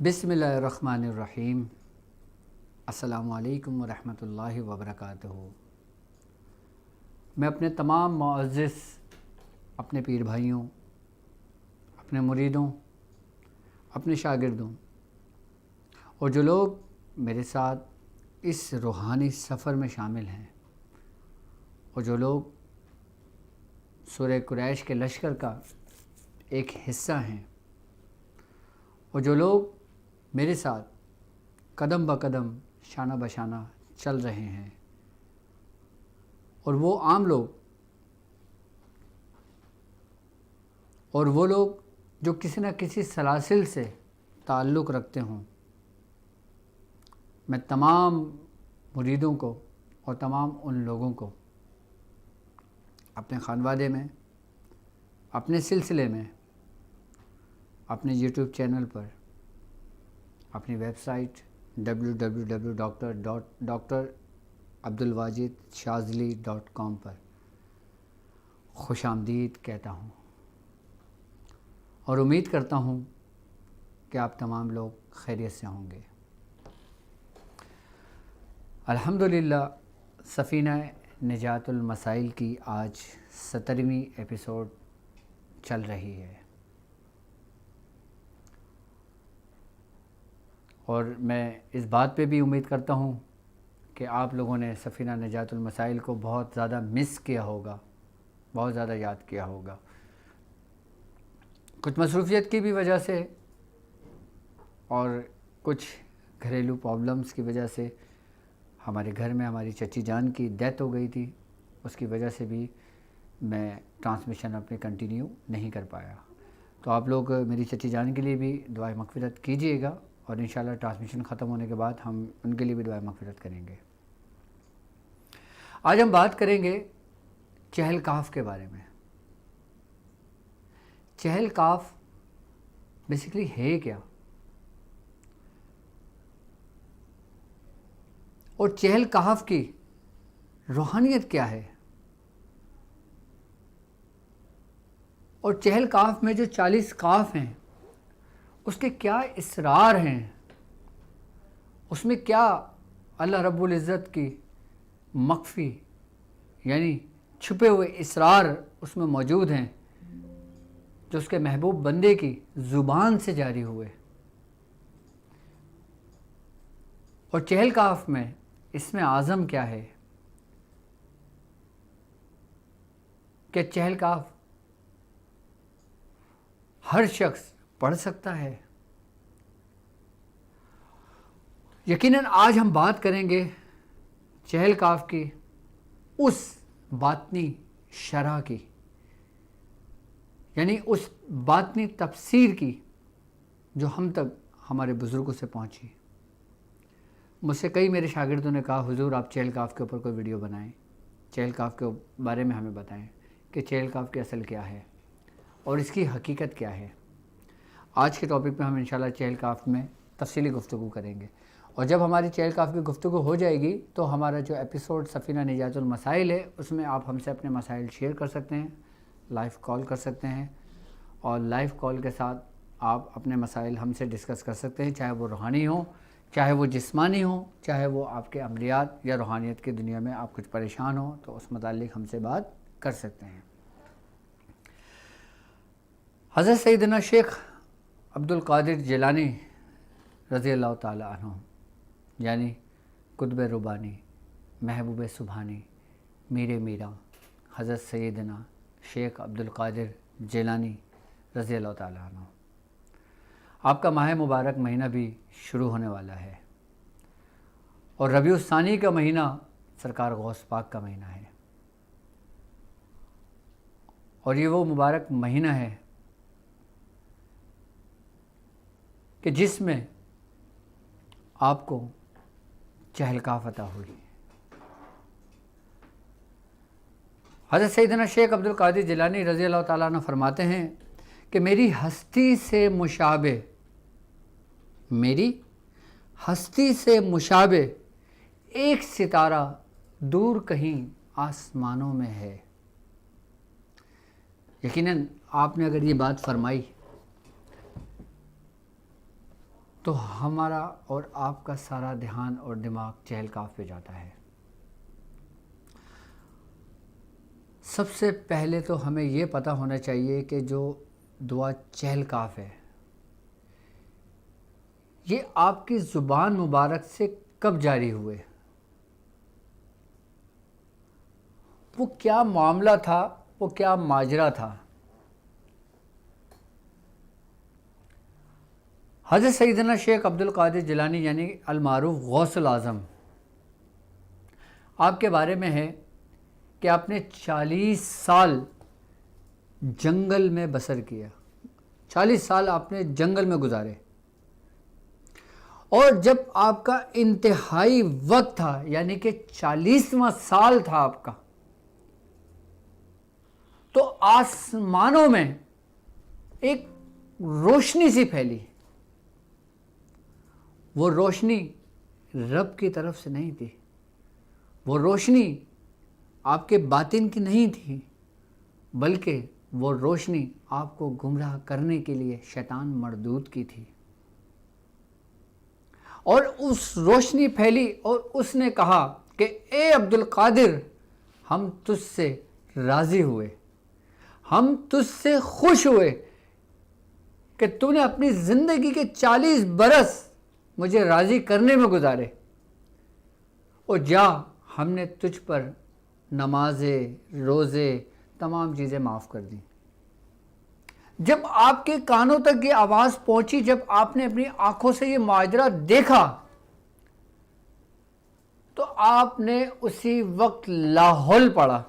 بسم اللہ الرحمن الرحیم۔ السلام علیکم ورحمۃ اللہ وبرکاتہ۔ میں اپنے تمام معزز اپنے پیر بھائیوں، اپنے مریدوں، اپنے شاگردوں اور جو لوگ میرے ساتھ اس روحانی سفر میں شامل ہیں اور جو لوگ سورہ قریش کے لشکر کا ایک حصہ ہیں اور جو لوگ میرے ساتھ قدم بہ قدم شانہ بہ شانہ چل رہے ہیں، اور وہ عام لوگ اور وہ لوگ جو کسی نہ کسی سلاسل سے تعلق رکھتے ہوں، میں تمام مریدوں کو اور تمام ان لوگوں کو اپنے خانوادے میں، اپنے سلسلے میں، اپنے یوٹیوب چینل پر، اپنی ویب سائٹ www.drabdulwajidshazli.com پر خوش آمدید کہتا ہوں اور امید کرتا ہوں کہ آپ تمام لوگ خیریت سے ہوں گے۔ الحمدللہ سفینہ نجات المسائل کی آج 17ویں ایپیسوڈ چل رہی ہے، اور میں اس بات پہ بھی امید کرتا ہوں کہ آپ لوگوں نے سفینہ نجات المسائل کو بہت زیادہ مس کیا ہوگا، بہت زیادہ یاد کیا ہوگا۔ کچھ مصروفیت کی بھی وجہ سے اور کچھ گھریلو پرابلمس کی وجہ سے ہمارے گھر میں ہماری چچی جان کی ڈیتھ ہو گئی تھی، اس کی وجہ سے بھی میں ٹرانسمیشن اپنی کنٹینیو نہیں کر پایا۔ تو آپ لوگ میری چچی جان کے لیے بھی دعائے مغفرت کیجئے گا، اور انشاءاللہ ٹرانسمیشن ختم ہونے کے بعد ہم ان کے لیے بھی دعائے مغفرت کریں گے۔ آج ہم بات کریں گے چہل کاف کے بارے میں۔ چہل کاف بیسیکلی ہے کیا، اور چہل کاف کی روحانیت کیا ہے، اور چہل کاف میں جو 40 قاف ہیں اس کے کیا اسرار ہیں، اس میں کیا اللہ رب العزت کی مخفی یعنی چھپے ہوئے اسرار اس میں موجود ہیں جو اس کے محبوب بندے کی زبان سے جاری ہوئے۔ اور چہل کاف میں اسم اعظم کیا ہے کہ چہل کاف ہر شخص پڑھ سکتا ہے۔ یقیناً آج ہم بات کریں گے چہل کاف کی اس باطنی شرح کی، یعنی اس باطنی تفسیر کی جو ہم تک ہمارے بزرگوں سے پہنچی۔ مجھ سے کئی میرے شاگردوں نے کہا حضور آپ چہل کاف کے اوپر کوئی ویڈیو بنائیں، چہل کاف کے بارے میں ہمیں بتائیں کہ چہل کاف کی اصل کیا ہے اور اس کی حقیقت کیا ہے۔ آج کے ٹاپک پہ ہم انشاءاللہ چہل کاف میں تفصیلی گفتگو کریں گے، اور جب ہماری چہل کاف کی گفتگو ہو جائے گی تو ہمارا جو ایپیسوڈ سفینہ نجات المسائل ہے اس میں آپ ہم سے اپنے مسائل شیئر کر سکتے ہیں، لائیو کال کر سکتے ہیں، اور لائیو کال کے ساتھ آپ اپنے مسائل ہم سے ڈسکس کر سکتے ہیں، چاہے وہ روحانی ہوں، چاہے وہ جسمانی ہوں، چاہے وہ آپ کے عملیات یا روحانیت کی دنیا میں آپ کچھ پریشان ہوں تو اس متعلق ہم سے بات کر سکتے ہیں۔ حضرت سیدنا شیخ عبدالقادر جیلانی رضی اللہ تعالی عنہ، یعنی قطب ربانی، محبوب سبحانی، میر میرا حضرت سیدنا شیخ عبدالقادر جیلانی رضی اللہ تعالی عنہ، آپ کا ماہ مبارک مہینہ بھی شروع ہونے والا ہے، اور ربیع الثانی کا مہینہ سرکار غوث پاک کا مہینہ ہے، اور یہ وہ مبارک مہینہ ہے کہ جس میں آپ کو چہل کاف عطا ہوئی۔ حضرت سیدنا شیخ عبدالقادر جیلانی رضی اللہ تعالیٰ عنہ فرماتے ہیں کہ میری ہستی سے مشابہ ایک ستارہ دور کہیں آسمانوں میں ہے۔ یقیناً آپ نے اگر یہ بات فرمائی تو ہمارا اور آپ کا سارا دھیان اور دماغ چہل کاف پہ جاتا ہے۔ سب سے پہلے تو ہمیں یہ پتہ ہونا چاہیے کہ جو دعا چہل کاف ہے یہ آپ کی زبان مبارک سے کب جاری ہوئے، وہ کیا معاملہ تھا، وہ کیا ماجرا تھا۔ حضرت سیدنا شیخ عبد القادر جیلانی یعنی المعروف غوث الاعظم، آپ کے بارے میں ہے کہ آپ نے 40 سال جنگل میں بسر کیا، 40 سال آپ نے جنگل میں گزارے، اور جب آپ کا انتہائی وقت تھا یعنی کہ 40واں سال تھا آپ کا، تو آسمانوں میں ایک روشنی سی پھیلی۔ وہ روشنی رب کی طرف سے نہیں تھی، وہ روشنی آپ کے باطن کی نہیں تھی، بلکہ وہ روشنی آپ کو گمراہ کرنے کے لیے شیطان مردود کی تھی۔ اور اس روشنی پھیلی اور اس نے کہا کہ اے عبد القادر، ہم تجھ سے راضی ہوئے، ہم تجھ سے خوش ہوئے کہ تو نے اپنی زندگی کے 40 برس مجھے راضی کرنے میں گزارے، اور جا ہم نے تجھ پر نمازیں، روزے، تمام چیزیں معاف کر دیں۔ جب آپ کے کانوں تک یہ آواز پہنچی، جب آپ نے اپنی آنکھوں سے یہ ماجرا دیکھا، تو آپ نے اسی وقت لاحول پڑھا۔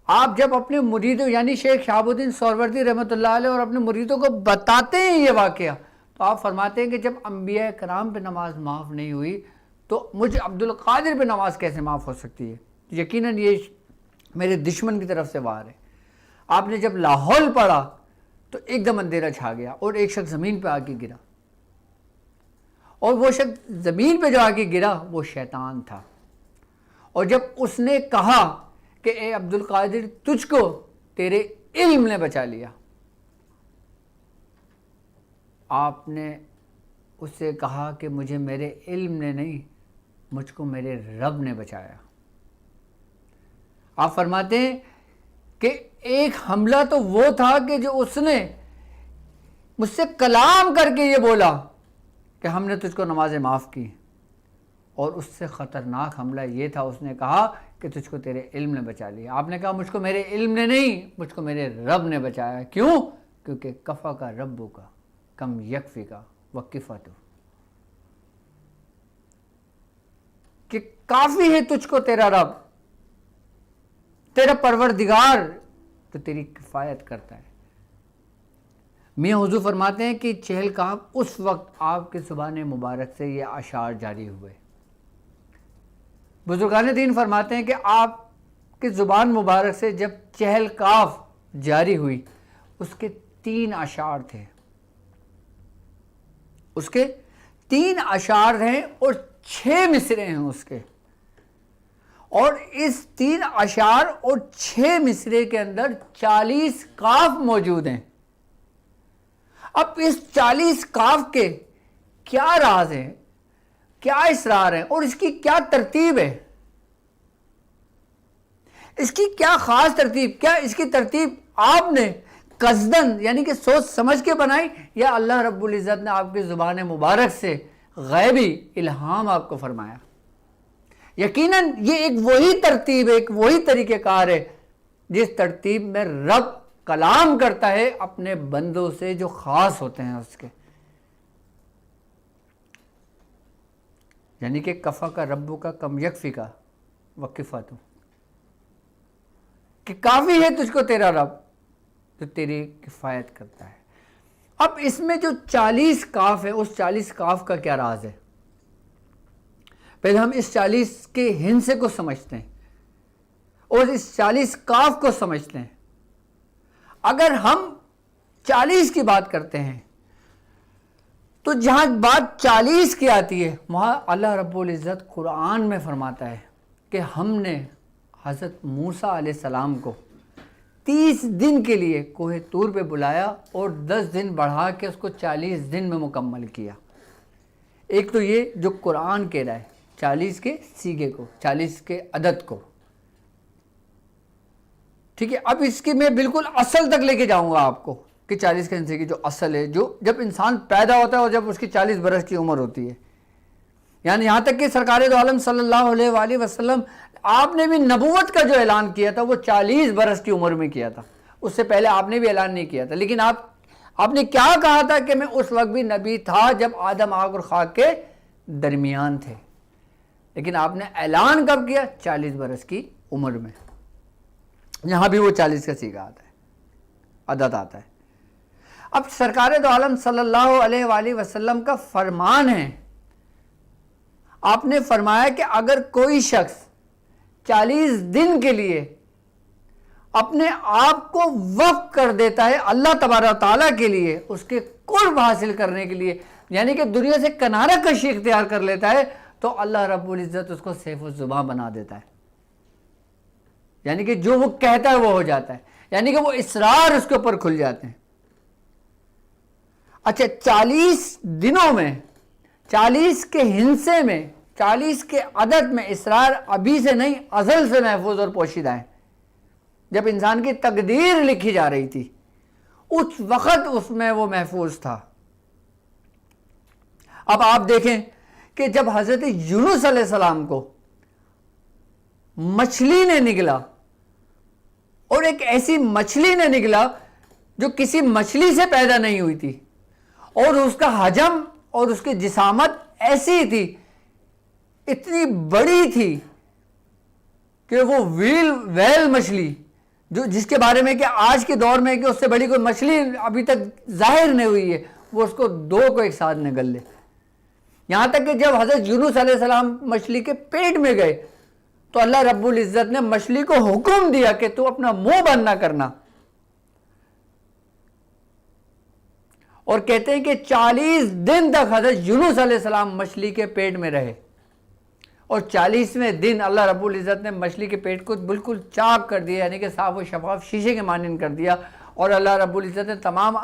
آپ جب اپنے مریدوں یعنی شیخ شہاب الدین سہروردی رحمۃ اللہ علیہ اور اپنے مریدوں کو بتاتے ہیں یہ واقعہ، تو آپ فرماتے ہیں کہ جب انبیاء کرام پہ نماز معاف نہیں ہوئی تو مجھے عبد القادر پہ نماز کیسے معاف ہو سکتی ہے؟ یقیناً یہ میرے دشمن کی طرف سے وار ہے۔ آپ نے جب لاحول پڑھا تو ایک دم اندھیرا چھا گیا اور ایک شخص زمین پہ آ کے گرا، اور وہ شخص زمین پہ جو آ کے گرا وہ شیطان تھا۔ اور جب اس نے کہا کہ اے عبد القادر، تجھ کو تیرے علم نے بچا لیا، آپ نے اس سے کہا کہ مجھے میرے علم نے نہیں، مجھ کو میرے رب نے بچایا۔ آپ فرماتے ہیں کہ ایک حملہ تو وہ تھا کہ جو اس نے مجھ سے کلام کر کے یہ بولا کہ ہم نے تجھ کو نمازیں معاف کی، اور اس سے خطرناک حملہ یہ تھا، اس نے کہا کہ تجھ کو تیرے علم نے بچا لیا۔ آپ نے کہا مجھ کو میرے علم نے نہیں، مجھ کو میرے رب نے بچایا۔ کیوں؟ کیونکہ کفا کا ربو کا کم یکفی کا وقفت، کہ کافی ہے تجھ کو تیرا رب، تیرا پروردگار تو تیری کفایت کرتا ہے۔ میاں حضور فرماتے ہیں کہ چہل کاف اس وقت آپ کی زبان مبارک سے یہ اشعار جاری ہوئے۔ بزرگان دین فرماتے ہیں کہ آپ کی زبان مبارک سے جب چہل کاف جاری ہوئی، اس کے 3 اشعار تھے، اس کے 3 اشعار ہیں اور 6 مصرے ہیں اس کے، اور اس 3 اشعار اور 6 مصرے کے اندر 40 کاف موجود ہیں۔ اب اس 40 کاف کے کیا راز ہیں، کیا اسرار ہیں، اور اس کی کیا ترتیب ہے، اس کی کیا خاص ترتیب، کیا اس کی ترتیب آپ نے قصدن یعنی کہ سوچ سمجھ کے بنائی، یا اللہ رب العزت نے آپ کی زبان مبارک سے غیبی الہام آپ کو فرمایا؟ یقیناً یہ ایک وہی ترتیب ہے، ایک وہی طریقہ کار ہے جس ترتیب میں رب کلام کرتا ہے اپنے بندوں سے جو خاص ہوتے ہیں اس کے، یعنی کہ کفا کا ربو کا کم یکفی کا وقفت، کہ کافی ہے تجھ کو تیرا رب جو تیری کفایت کرتا ہے۔ اب اس میں جو 40 کاف ہے، اس 40 کاف کا کیا راز ہے؟ پہلے ہم اس 40 کے ہندسے کو سمجھتے ہیں اور اس 40 کاف کو سمجھتے ہیں۔ اگر ہم 40 کی بات کرتے ہیں تو جہاں بات 40 کی آتی ہے وہاں اللہ رب العزت قرآن میں فرماتا ہے کہ ہم نے حضرت موسیٰ علیہ السلام کو 30 دن کے لیے کوہ طور پہ بلایا اور 10 دن بڑھا کے اس کو 40 دن میں مکمل کیا۔ ایک تو یہ جو قرآن کہہ رہا ہے 40 کے سیگے کو، 40 کے عدد کو، ٹھیک ہے۔ اب اس کی میں بالکل اصل تک لے کے جاؤں گا آپ کو کہ 40 کے ہنسے کی جو اصل ہے، جو جب انسان پیدا ہوتا ہے اور جب اس کی 40 برس کی عمر ہوتی ہے، یعنی یہاں تک کہ سرکار دو عالم صلی اللہ علیہ وآلہ وسلم آپ نے بھی نبوت کا جو اعلان کیا تھا وہ 40 برس کی عمر میں کیا تھا، اس سے پہلے آپ نے بھی اعلان نہیں کیا تھا، لیکن آپ نے کیا کہا تھا کہ میں اس وقت بھی نبی تھا جب آدم آگ اور خاک کے درمیان تھے، لیکن آپ نے اعلان کب کیا؟ 40 برس کی عمر میں۔ یہاں بھی وہ 40 کا سیگا آتا ہے، عدد آتا ہے۔ اب سرکار دو عالم صلی اللہ علیہ وآلہ وسلم کا فرمان ہے، آپ نے فرمایا کہ اگر کوئی شخص 40 دن کے لیے اپنے آپ کو وقف کر دیتا ہے اللہ تبارک و تعالیٰ کے لیے، اس کے قرب حاصل کرنے کے لیے، یعنی کہ دنیا سے کنارہ کشی اختیار کر لیتا ہے، تو اللہ رب العزت اس کو سیف الزباں بنا دیتا ہے، یعنی کہ جو وہ کہتا ہے وہ ہو جاتا ہے، یعنی کہ وہ اسرار اس کے اوپر کھل جاتے ہیں۔ اچھا 40 دنوں میں، 40 کے ہنسے میں، 40 کے عدد میں اسرار ابھی سے نہیں ازل سے محفوظ اور پوشیدہ ہے۔ جب انسان کی تقدیر لکھی جا رہی تھی اس وقت اس میں وہ محفوظ تھا۔ اب آپ دیکھیں کہ جب حضرت یونس علیہ السلام کو مچھلی نے نگلا، اور ایک ایسی مچھلی نے نگلا جو کسی مچھلی سے پیدا نہیں ہوئی تھی، اور اس کا حجم اور اس کی جسامت ایسی تھی، اتنی بڑی تھی کہ وہ ویل مچھلی جس کے بارے میں کہ آج کے دور میں کہ اس سے بڑی کوئی مچھلی ابھی تک ظاہر نہیں ہوئی ہے، وہ اس کو دو کو ایک ساتھ نگل لے۔ یہاں تک کہ جب حضرت یونس علیہ السلام مچھلی کے پیٹ میں گئے تو اللہ رب العزت نے مچھلی کو حکم دیا کہ تو اپنا منہ بند نہ کرنا، اور کہتے ہیں کہ 40 دن تک حضرت یونس علیہ السلام مچھلی کے پیٹ میں رہے، اور 40ویں دن اللہ رب العزت نے مچھلی کے پیٹ کو بالکل چاک کر دیا، یعنی کہ صاف و شفاف شیشے کے مانند کر دیا، اور اللہ رب العزت نے تمام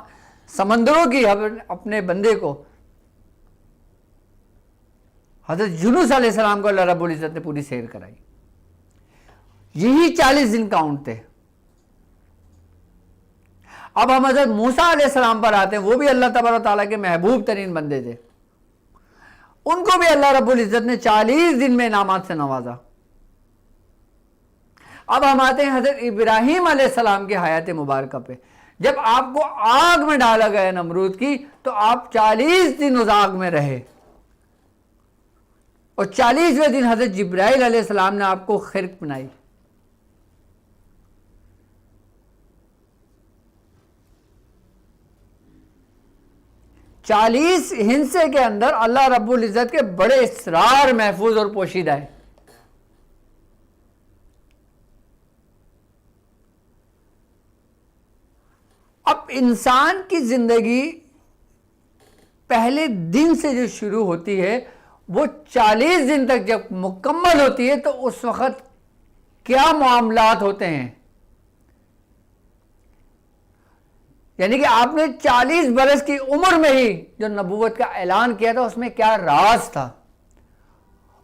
سمندروں کی اپنے بندے کو، حضرت یونس علیہ السلام کو اللہ رب العزت نے پوری سیر کرائی۔ یہی 40 دن کاؤنٹ تھے۔ اب ہم حضرت موسیٰ علیہ السلام پر آتے ہیں، وہ بھی اللہ تبارک و تعالیٰ کے محبوب ترین بندے تھے، ان کو بھی اللہ رب العزت نے 40 دن میں انعامات سے نوازا۔ اب ہم آتے ہیں حضرت ابراہیم علیہ السلام کی حیات مبارکہ پہ، جب آپ کو آگ میں ڈالا گیا نمرود کی تو آپ 40 دن اس آگ میں رہے، اور 40ویں دن حضرت جبرائیل علیہ السلام نے آپ کو خرق بنائی۔ چالیس ہندسے کے اندر اللہ رب العزت کے بڑے اسرار محفوظ اور پوشیدہ ہیں۔ اب انسان کی زندگی پہلے دن سے جو شروع ہوتی ہے وہ 40 دن تک جب مکمل ہوتی ہے تو اس وقت کیا معاملات ہوتے ہیں، یعنی کہ آپ نے 40 برس کی عمر میں ہی جو نبوت کا اعلان کیا تھا اس میں کیا راز تھا،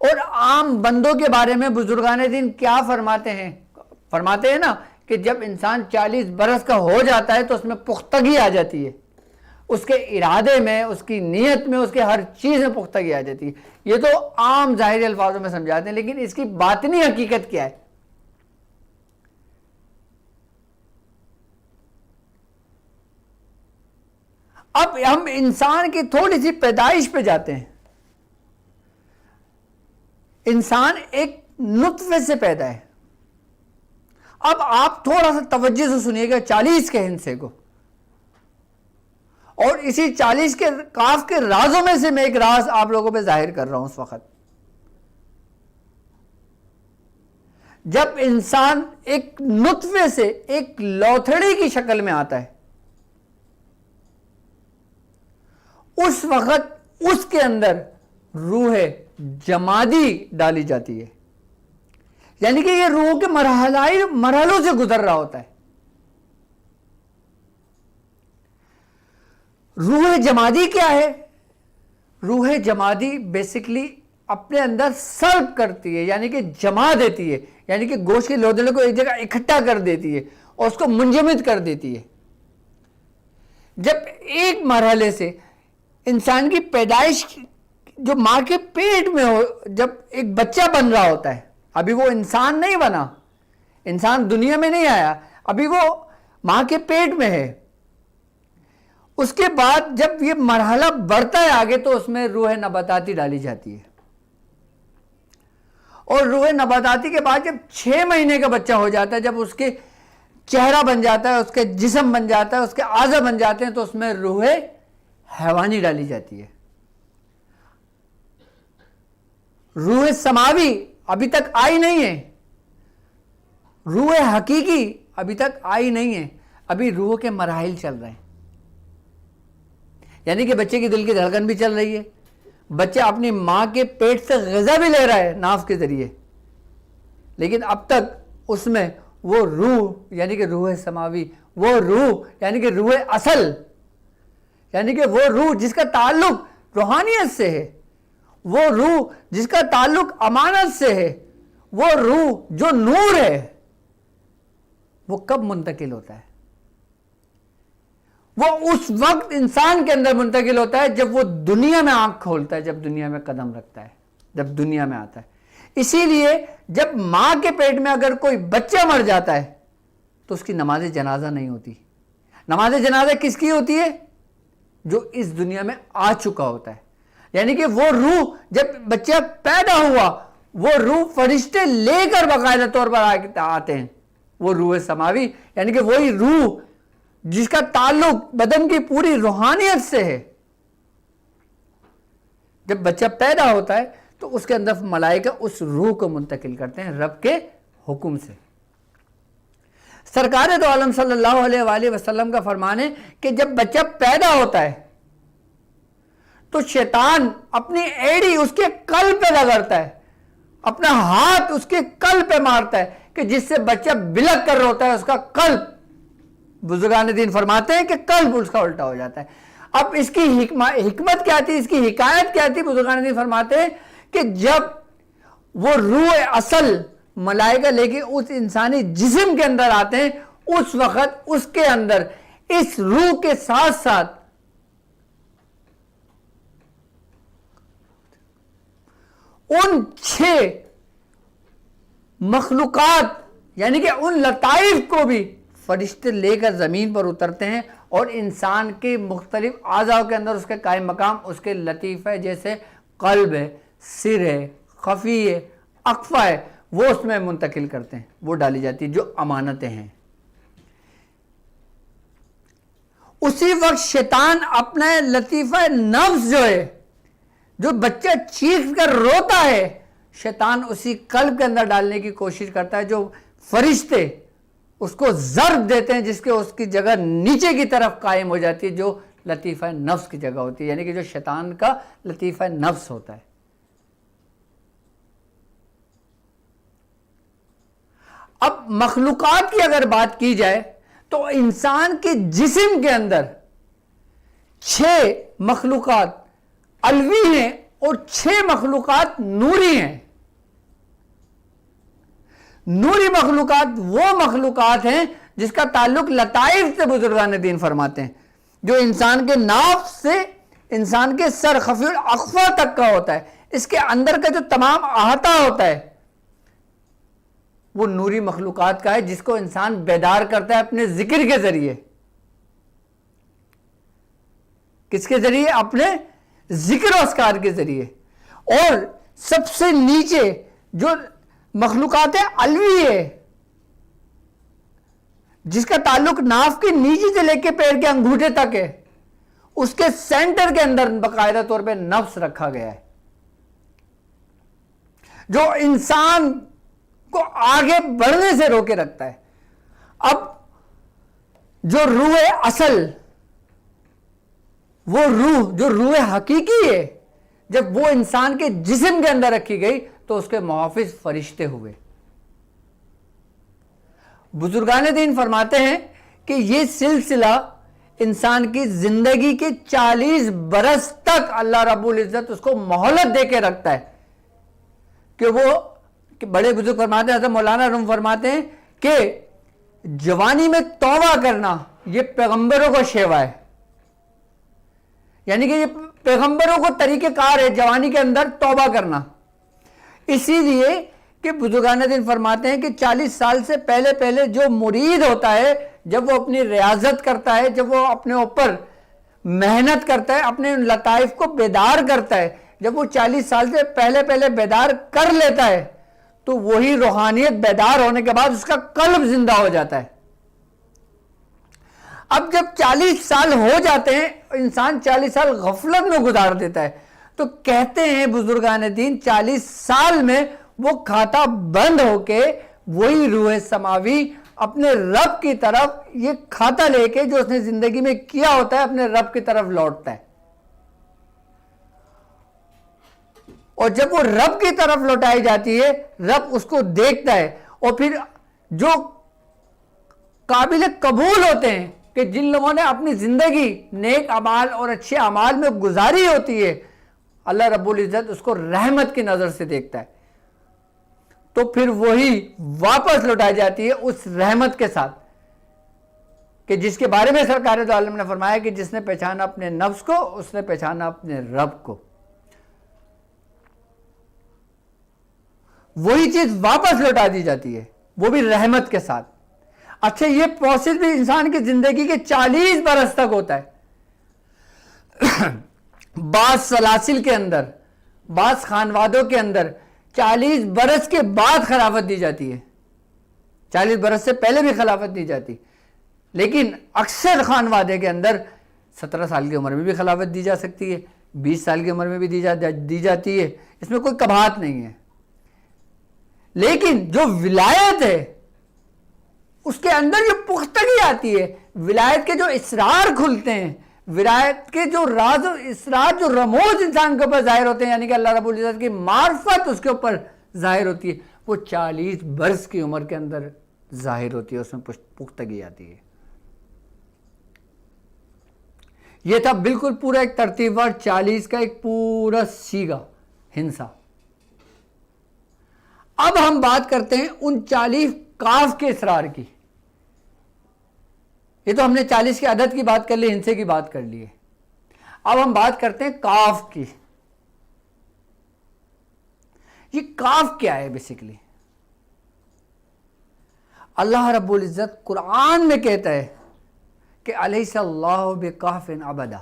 اور عام بندوں کے بارے میں بزرگان دین کیا فرماتے ہیں نا کہ جب انسان 40 برس کا ہو جاتا ہے تو اس میں پختگی آ جاتی ہے، اس کے ارادے میں، اس کی نیت میں، اس کے ہر چیز میں پختگی آ جاتی ہے۔ یہ تو عام ظاہری الفاظوں میں سمجھاتے ہیں، لیکن اس کی باطنی حقیقت کیا ہے؟ اب ہم انسان کی تھوڑی سی پیدائش پہ جاتے ہیں۔ انسان ایک نطفے سے پیدا ہے۔ اب آپ تھوڑا سا توجہ سے سنیے گا 40 کے ہندسے کو، اور اسی 40 کے کاف کے رازوں میں سے میں ایک راز آپ لوگوں پہ ظاہر کر رہا ہوں۔ اس وقت جب انسان ایک نطفے سے ایک لوتھڑی کی شکل میں آتا ہے، اس وقت اس کے اندر روح جمادی ڈالی جاتی ہے، یعنی کہ یہ روح کے مرحلوں سے گزر رہا ہوتا ہے۔ روح جمادی کیا ہے؟ روح جمادی بیسکلی اپنے اندر سرب کرتی ہے، یعنی کہ جما دیتی ہے، یعنی کہ گوشت کے لودڑے کو ایک جگہ اکٹھا کر دیتی ہے اور اس کو منجمد کر دیتی ہے۔ جب ایک مرحلے سے انسان کی پیدائش جو ماں کے پیٹ میں ہو، جب ایک بچہ بن رہا ہوتا ہے، ابھی وہ انسان نہیں بنا، انسان دنیا میں نہیں آیا، ابھی وہ ماں کے پیٹ میں ہے، اس کے بعد جب یہ مرحلہ بڑھتا ہے آگے تو اس میں روح نباتاتی ڈالی جاتی ہے، اور روح نباتاتی کے بعد جب 6 مہینے کا بچہ ہو جاتا ہے، جب اس کے چہرہ بن جاتا ہے، اس کے جسم بن جاتا ہے، اس کے اعضاء بن جاتے ہیں، تو اس میں روح حیوانی ڈالی جاتی ہے۔ روح سماوی ابھی تک آئی نہیں ہے، روح حقیقی ابھی تک آئی نہیں ہے، ابھی روح کے مراحل چل رہے ہیں، یعنی کہ بچے کی دل کی دھڑکن بھی چل رہی ہے، بچہ اپنی ماں کے پیٹ سے غذا بھی لے رہا ہے ناف کے ذریعے، لیکن اب تک اس میں وہ روح یعنی کہ روح سماوی، وہ روح یعنی کہ روح اصل، یعنی کہ وہ روح جس کا تعلق روحانیت سے ہے، وہ روح جس کا تعلق امانت سے ہے، وہ روح جو نور ہے، وہ کب منتقل ہوتا ہے؟ وہ اس وقت انسان کے اندر منتقل ہوتا ہے جب وہ دنیا میں آنکھ کھولتا ہے، جب دنیا میں قدم رکھتا ہے، جب دنیا میں آتا ہے۔ اسی لیے جب ماں کے پیٹ میں اگر کوئی بچہ مر جاتا ہے تو اس کی نماز جنازہ نہیں ہوتی۔ نماز جنازہ کس کی ہوتی ہے؟ جو اس دنیا میں آ چکا ہوتا ہے، یعنی کہ وہ روح جب بچہ پیدا ہوا، وہ روح فرشتے لے کر باقاعدہ طور پر آتے ہیں، وہ روح سماوی یعنی کہ وہی روح جس کا تعلق بدن کی پوری روحانیت سے ہے۔ جب بچہ پیدا ہوتا ہے تو اس کے اندر ملائکہ اس روح کو منتقل کرتے ہیں رب کے حکم سے۔ سرکار دو عالم صلی اللہ علیہ وآلہ وسلم کا فرمان ہے کہ جب بچہ پیدا ہوتا ہے تو شیطان اپنی ایڑی اس کے قلب پہ رگڑتا ہے، اپنا ہاتھ اس کے قلب پہ مارتا ہے کہ جس سے بچہ بلک کر روتا ہے، اس کا قلب، بزرگان دین فرماتے ہیں کہ قلب اس کا الٹا ہو جاتا ہے۔ اب اس کی حکمت کیا تھی، اس کی حکایت کیا تھی؟ بزرگان دین فرماتے ہیں کہ جب وہ روح اصل ملائکہ لے کے اس انسانی جسم کے اندر آتے ہیں، اس وقت اس کے اندر اس روح کے ساتھ ساتھ ان 6 مخلوقات یعنی کہ ان لطائف کو بھی فرشتے لے کر زمین پر اترتے ہیں، اور انسان کے مختلف اعضاء کے اندر اس کے قائم مقام اس کے لطیفہ جیسے قلب ہے، سر ہے، خفی ہے، اقفا ہے، وہ اس میں منتقل کرتے ہیں، وہ ڈالی جاتی ہے جو امانتیں ہیں۔ اسی وقت شیطان اپنا لطیفہ نفس جو ہے، جو بچہ چیخ کر روتا ہے، شیطان اسی قلب کے اندر ڈالنے کی کوشش کرتا ہے، جو فرشتے اس کو ضرب دیتے ہیں، جس کے اس کی جگہ نیچے کی طرف قائم ہو جاتی ہے، جو لطیفہ نفس کی جگہ ہوتی ہے، یعنی کہ جو شیطان کا لطیفہ نفس ہوتا ہے۔ اب مخلوقات کی اگر بات کی جائے تو انسان کے جسم کے اندر 6 مخلوقات علوی ہیں اور 6 مخلوقات نوری ہیں۔ نوری مخلوقات وہ مخلوقات ہیں جس کا تعلق لطائف سے بزرگان دین فرماتے ہیں، جو انسان کے ناف سے انسان کے سر خفی الاقفا تک کا ہوتا ہے، اس کے اندر کا جو تمام احاطہ ہوتا ہے وہ نوری مخلوقات کا ہے، جس کو انسان بیدار کرتا ہے اپنے ذکر کے ذریعے۔ کس کے ذریعے؟ اپنے ذکر و اذکار کے ذریعے۔ اور سب سے نیچے جو مخلوقات علوی ہے، جس کا تعلق ناف کے نیچے سے لے کے پیر کے انگوٹھے تک ہے، اس کے سینٹر کے اندر باقاعدہ طور پہ نفس رکھا گیا ہے، جو انسان کو آگے بڑھنے سے روکے رکھتا ہے۔ اب جو روح اصل، وہ روح جو روح حقیقی ہے، جب وہ انسان کے جسم کے اندر رکھی گئی تو اس کے محافظ فرشتے ہوئے۔ بزرگان دین فرماتے ہیں کہ یہ سلسلہ انسان کی زندگی کے 40 برس تک اللہ رب العزت اس کو مہلت دے کے رکھتا ہے کہ بڑے بزرگ فرماتے ہیں، حضرت مولانا روم فرماتے ہیں کہ جوانی میں توبہ کرنا یہ پیغمبروں کو شیوا ہے، یعنی کہ یہ پیغمبروں کو طریقہ کار ہے جوانی کے اندر توبہ کرنا. اسی لیے کہ بزرگان دین فرماتے ہیں کہ 40 سال سے پہلے جو مرید ہوتا ہے، جب وہ اپنی ریاضت کرتا ہے، جب وہ اپنے اوپر محنت کرتا ہے، اپنے لطائف کو بیدار کرتا ہے، جب وہ 40 سال سے پہلے بیدار کر لیتا ہے تو وہی روحانیت بیدار ہونے کے بعد اس کا قلب زندہ ہو جاتا ہے. اب جب 40 سال ہو جاتے ہیں، انسان 40 سال غفلت میں گزار دیتا ہے، تو کہتے ہیں بزرگان دین 40 سال میں وہ کھاتا بند ہو کے وہی روح سماوی اپنے رب کی طرف یہ کھاتا لے کے جو اس نے زندگی میں کیا ہوتا ہے اپنے رب کی طرف لوٹتا ہے. اور جب وہ رب کی طرف لوٹائی جاتی ہے، رب اس کو دیکھتا ہے، اور پھر جو قابل قبول ہوتے ہیں کہ جن لوگوں نے اپنی زندگی نیک اعمال اور اچھے اعمال میں گزاری ہوتی ہے، اللہ رب العزت اس کو رحمت کی نظر سے دیکھتا ہے، تو پھر وہی واپس لوٹائی جاتی ہے اس رحمت کے ساتھ کہ جس کے بارے میں سرکار دو عالم نے فرمایا کہ جس نے پہچانا اپنے نفس کو اس نے پہچانا اپنے رب کو. وہی چیز واپس لوٹا دی جاتی ہے، وہ بھی رحمت کے ساتھ. اچھا، یہ پروسیس بھی انسان کی زندگی کے 40 برس تک ہوتا ہے. بعض سلاسل کے اندر، بعض خانوادوں کے اندر 40 برس کے بعد خلافت دی جاتی ہے، 40 برس سے پہلے بھی خلافت دی جاتی، لیکن اکثر خانوادے کے اندر 17 سال کی عمر میں بھی خلافت دی جا سکتی ہے، 20 سال کی عمر میں بھی دی جاتی ہے، اس میں کوئی کباہت نہیں ہے. لیکن جو ولایت ہے اس کے اندر جو پختگی آتی ہے، ولایت کے جو اسرار کھلتے ہیں، ولایت کے جو راز و اسرار، جو رموز انسان کے اوپر ظاہر ہوتے ہیں، یعنی کہ اللہ رب العزت کی معرفت اس کے اوپر ظاہر ہوتی ہے، وہ 40 برس کی عمر کے اندر ظاہر ہوتی ہے، اس میں پختگی آتی ہے. یہ تھا بالکل پورا ایک ترتیب وار 40 کا ایک پورا سیگا ہنسا. اب ہم بات کرتے ہیں ان 40 کاف کے اسرار کی. یہ تو ہم نے 40 کے عدد کی بات کر لی، ہنسے کی بات کر لی ہے. اب ہم بات کرتے ہیں کاف کی. یہ کاف کیا ہے بیسیکلی؟ اللہ رب العزت قرآن میں کہتا ہے کہ الیس اللہ بکاف عبدا،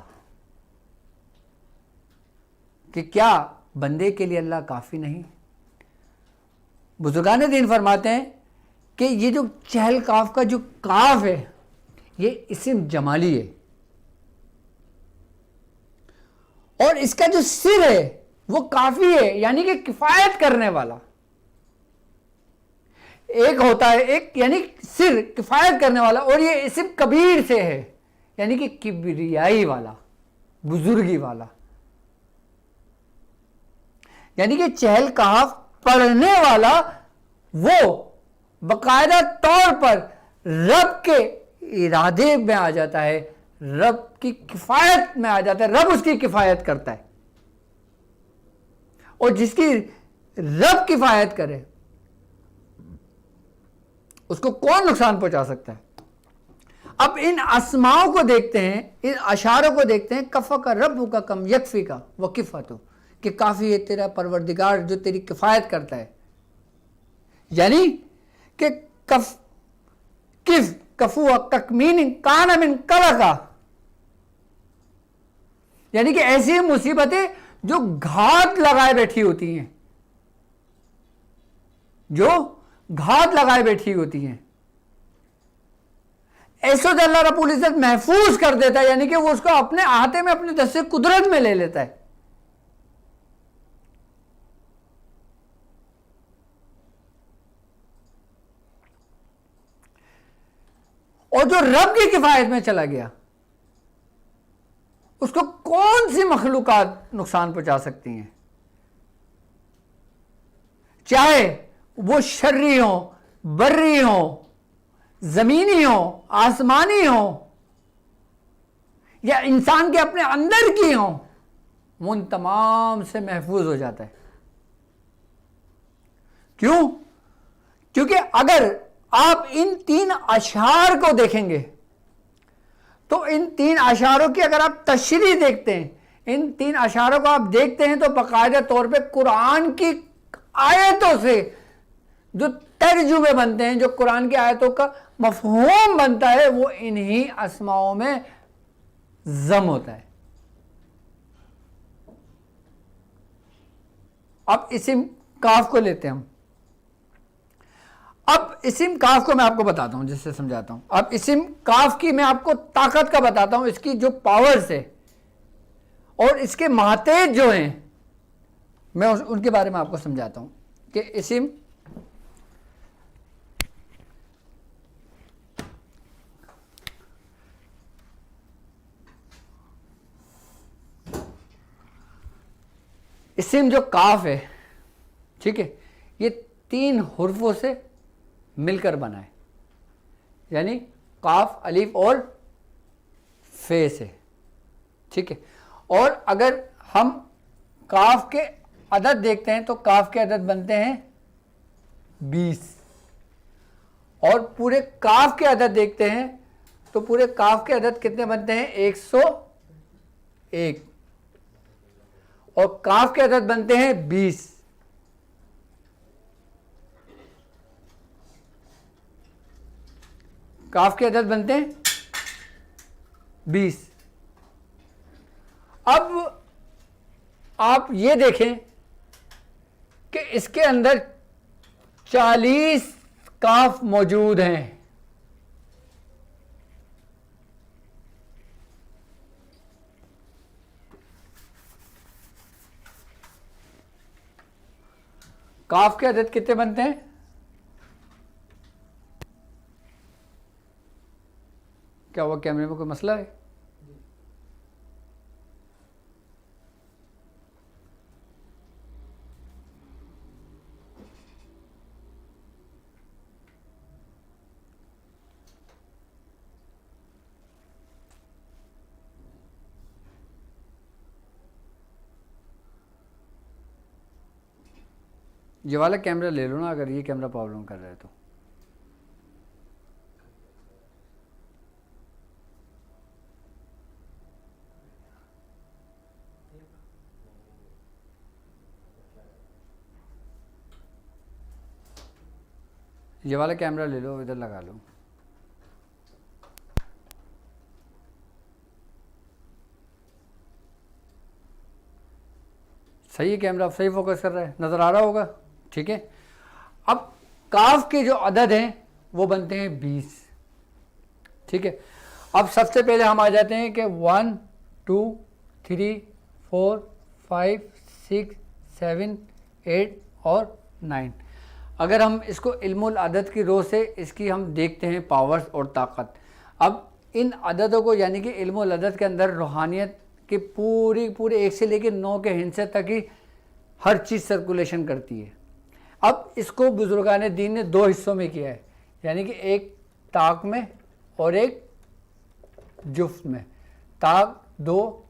کہ کیا بندے کے لیے اللہ کافی نہیں؟ بزرگان دین فرماتے ہیں کہ یہ جو چہل کاف کا جو کاف ہے یہ اسم جمالی ہے، اور اس کا جو سر ہے وہ کافی ہے، یعنی کہ کفایت کرنے والا. ایک ہوتا ہے ایک، یعنی سر کفایت کرنے والا، اور یہ اسم کبیر سے ہے، یعنی کہ کبریائی والا، بزرگی والا. یعنی کہ چہل کاف پڑھنے والا وہ باقاعدہ طور پر رب کے ارادے میں آ جاتا ہے، رب کی کفایت میں آ جاتا ہے، رب اس کی کفایت کرتا ہے. اور جس کی رب کفایت کرے اس کو کون نقصان پہنچا سکتا ہے؟ اب ان اسماؤں کو دیکھتے ہیں، ان اشاروں کو دیکھتے ہیں. کفا کا رب کا کم یکفی کا وکفت ہو، کہ کافی ہے تیرا پروردگار جو تیری کفایت کرتا ہے. یعنی کہ کفو تکمین کان من کلکا، یعنی کہ ایسی مصیبتیں جو گھات لگائے بیٹھی ہوتی ہیں، جو گھات لگائے بیٹھی ہوتی ہیں، ایسو سے اللہ رب العزت محفوظ کر دیتا ہے، یعنی کہ وہ اس کو اپنے احاطے میں، اپنے دست قدرت میں لے لیتا ہے. اور جو رب کی کفایت میں چلا گیا اس کو کون سی مخلوقات نقصان پہنچا سکتی ہیں؟ چاہے وہ شرری ہوں، بری ہوں، زمینی ہوں، آسمانی ہوں، یا انسان کے اپنے اندر کی ہوں وہ ان تمام سے محفوظ ہو جاتا ہے. کیوں؟ کیونکہ اگر آپ ان 3 اشعار کو دیکھیں گے تو ان 3 اشعاروں کی اگر آپ تشریح دیکھتے ہیں، ان 3 اشعاروں کو آپ دیکھتے ہیں تو باقاعدہ طور پہ قرآن کی آیتوں سے جو ترجمے بنتے ہیں، جو قرآن کی آیتوں کا مفہوم بنتا ہے، وہ انہی اسماؤں میں ضم ہوتا ہے. اب اسم کاف کو لیتے ہیں ہم. اب اسم کاف کو میں آپ کو بتاتا ہوں، جس سے سمجھاتا ہوں. اب اسم کاف کی میں آپ کو طاقت کا بتاتا ہوں، اس کی جو پاورز ہے اور اس کے ماتحت جو ہیں، میں ان کے بارے میں آپ کو سمجھاتا ہوں کہ اسم جو کاف ہے، ٹھیک ہے، یہ 3 حرفوں سے مل کر بنا ہے. یعنی قاف، الف اور فے سے. ٹھیک ہے. اور اگر ہم کاف کے عدد دیکھتے ہیں تو کاف کے عدد بنتے ہیں 20، اور پورے کاف کے عدد دیکھتے ہیں تو پورے کاف کے عدد کتنے بنتے ہیں؟ 101. اور کاف کے عدد بنتے ہیں 20. کاف کے عدد بنتے ہیں 20. اب آپ یہ دیکھیں کہ اس کے اندر 40 کاف موجود ہیں. کاف کے عدد کتنے بنتے ہیں؟ کیا ہوا، کیمرے میں کوئی مسئلہ ہے؟ یہ والا کیمرہ لے لو نا، اگر یہ کیمرہ پرابلم کر رہا ہے تو. یہ والا کیمرہ لے لو، ادھر لگا لو. صحیح ہے، کیمرہ صحیح فوکس کر رہا ہے، نظر آ رہا ہوگا. ٹھیک ہے. اب کاف کے جو عدد ہیں وہ بنتے ہیں 20. ٹھیک ہے. اب سب سے پہلے ہم آ جاتے ہیں کہ 1 2 3 4 5 6 7 8 اور 9. اگر ہم اس کو علم العدد کی رو سے اس کی ہم دیکھتے ہیں پاورز اور طاقت. اب ان عددوں کو، یعنی کہ علم العدد کے اندر روحانیت کے پورے 1 سے لے کے 9 کے ہندسے تک ہی ہر چیز سرکولیشن کرتی ہے. اب اس کو بزرگان دین نے 2 حصوں میں کیا ہے، یعنی کہ ایک طاق میں اور ایک جفت میں. طاق 2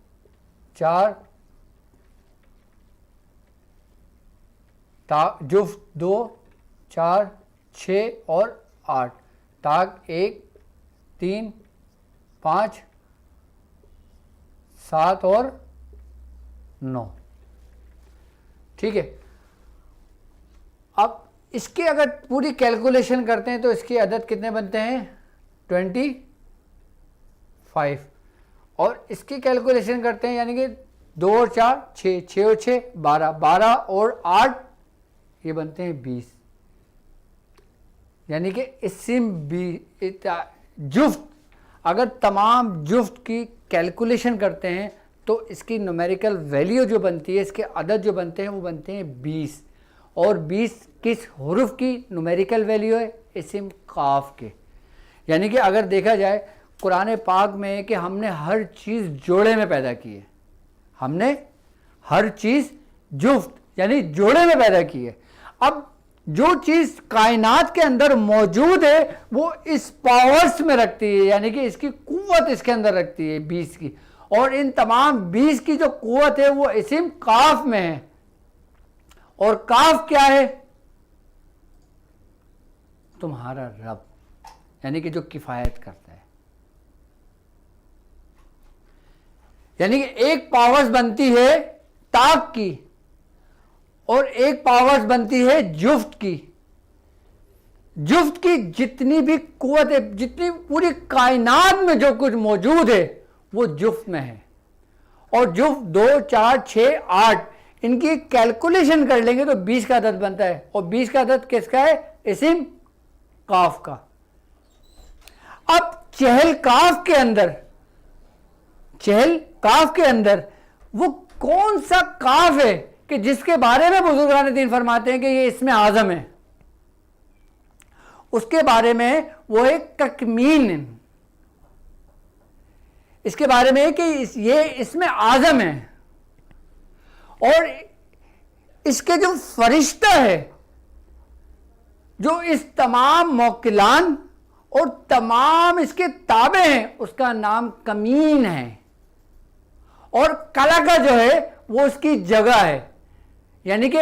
4، جفت 2 4 6 اور 8. طاق 1 3 5 7 اور 9. ٹھیک ہے. اب اس کے اگر پوری کیلکولیشن کرتے ہیں تو اس کے عدد کتنے بنتے ہیں؟ 25. اور اس کی کیلکولیشن کرتے ہیں یعنی کہ 2 اور 4 6 6 اور 6 12 12 اور 8 یہ بنتے ہیں 20. یعنی کہ اسم جفت اگر تمام جفت کی کیلکولیشن کرتے ہیں تو اس کی نومیریکل ویلیو جو بنتی ہے، اس کے عدد جو بنتے ہیں وہ بنتے ہیں 20. اور 20 کس حرف کی نومیریکل ویلیو ہے؟ اسم قاف کے. یعنی کہ اگر دیکھا جائے قرآن پاک میں ہے کہ ہم نے ہر چیز جوڑے میں پیدا کی ہے. ہم نے ہر چیز جفت یعنی جوڑے میں پیدا کی ہے. اب جو چیز کائنات کے اندر موجود ہے وہ اس پاورز میں رکھتی ہے، یعنی کہ اس کی قوت اس کے اندر رکھتی ہے 20 کی، اور ان تمام 20 کی جو قوت ہے وہ اسم کاف میں ہے. اور کاف کیا ہے؟ تمہارا رب، یعنی کہ جو کفایت کرتا ہے. یعنی کہ ایک پاورز بنتی ہے طاق کی اور ایک پاورز بنتی ہے جفت کی. جفت کی جتنی بھی قوت ہے، جتنی پوری کائنات میں جو کچھ موجود ہے وہ جفت میں ہے. اور جفت 2 4 6 8 ان کی کیلکولیشن کر لیں گے تو 20 کا عدد بنتا ہے. اور 20 کا عدد کس کا ہے؟ اسم کاف کا. اب چہل کاف کے اندر وہ کون سا کاف ہے کہ جس کے بارے میں بزرگان دین فرماتے ہیں کہ یہ اسم اعظم ہے؟ اس کے بارے میں وہ ایک تکمین، اس کے بارے میں کہ یہ اسم اعظم ہے. اور اس کے جو فرشتہ ہے جو اس تمام موکلان اور تمام اس کے تابع ہیں اس کا نام کمین ہے. اور کلا کا جو ہے وہ اس کی جگہ ہے، یعنی کہ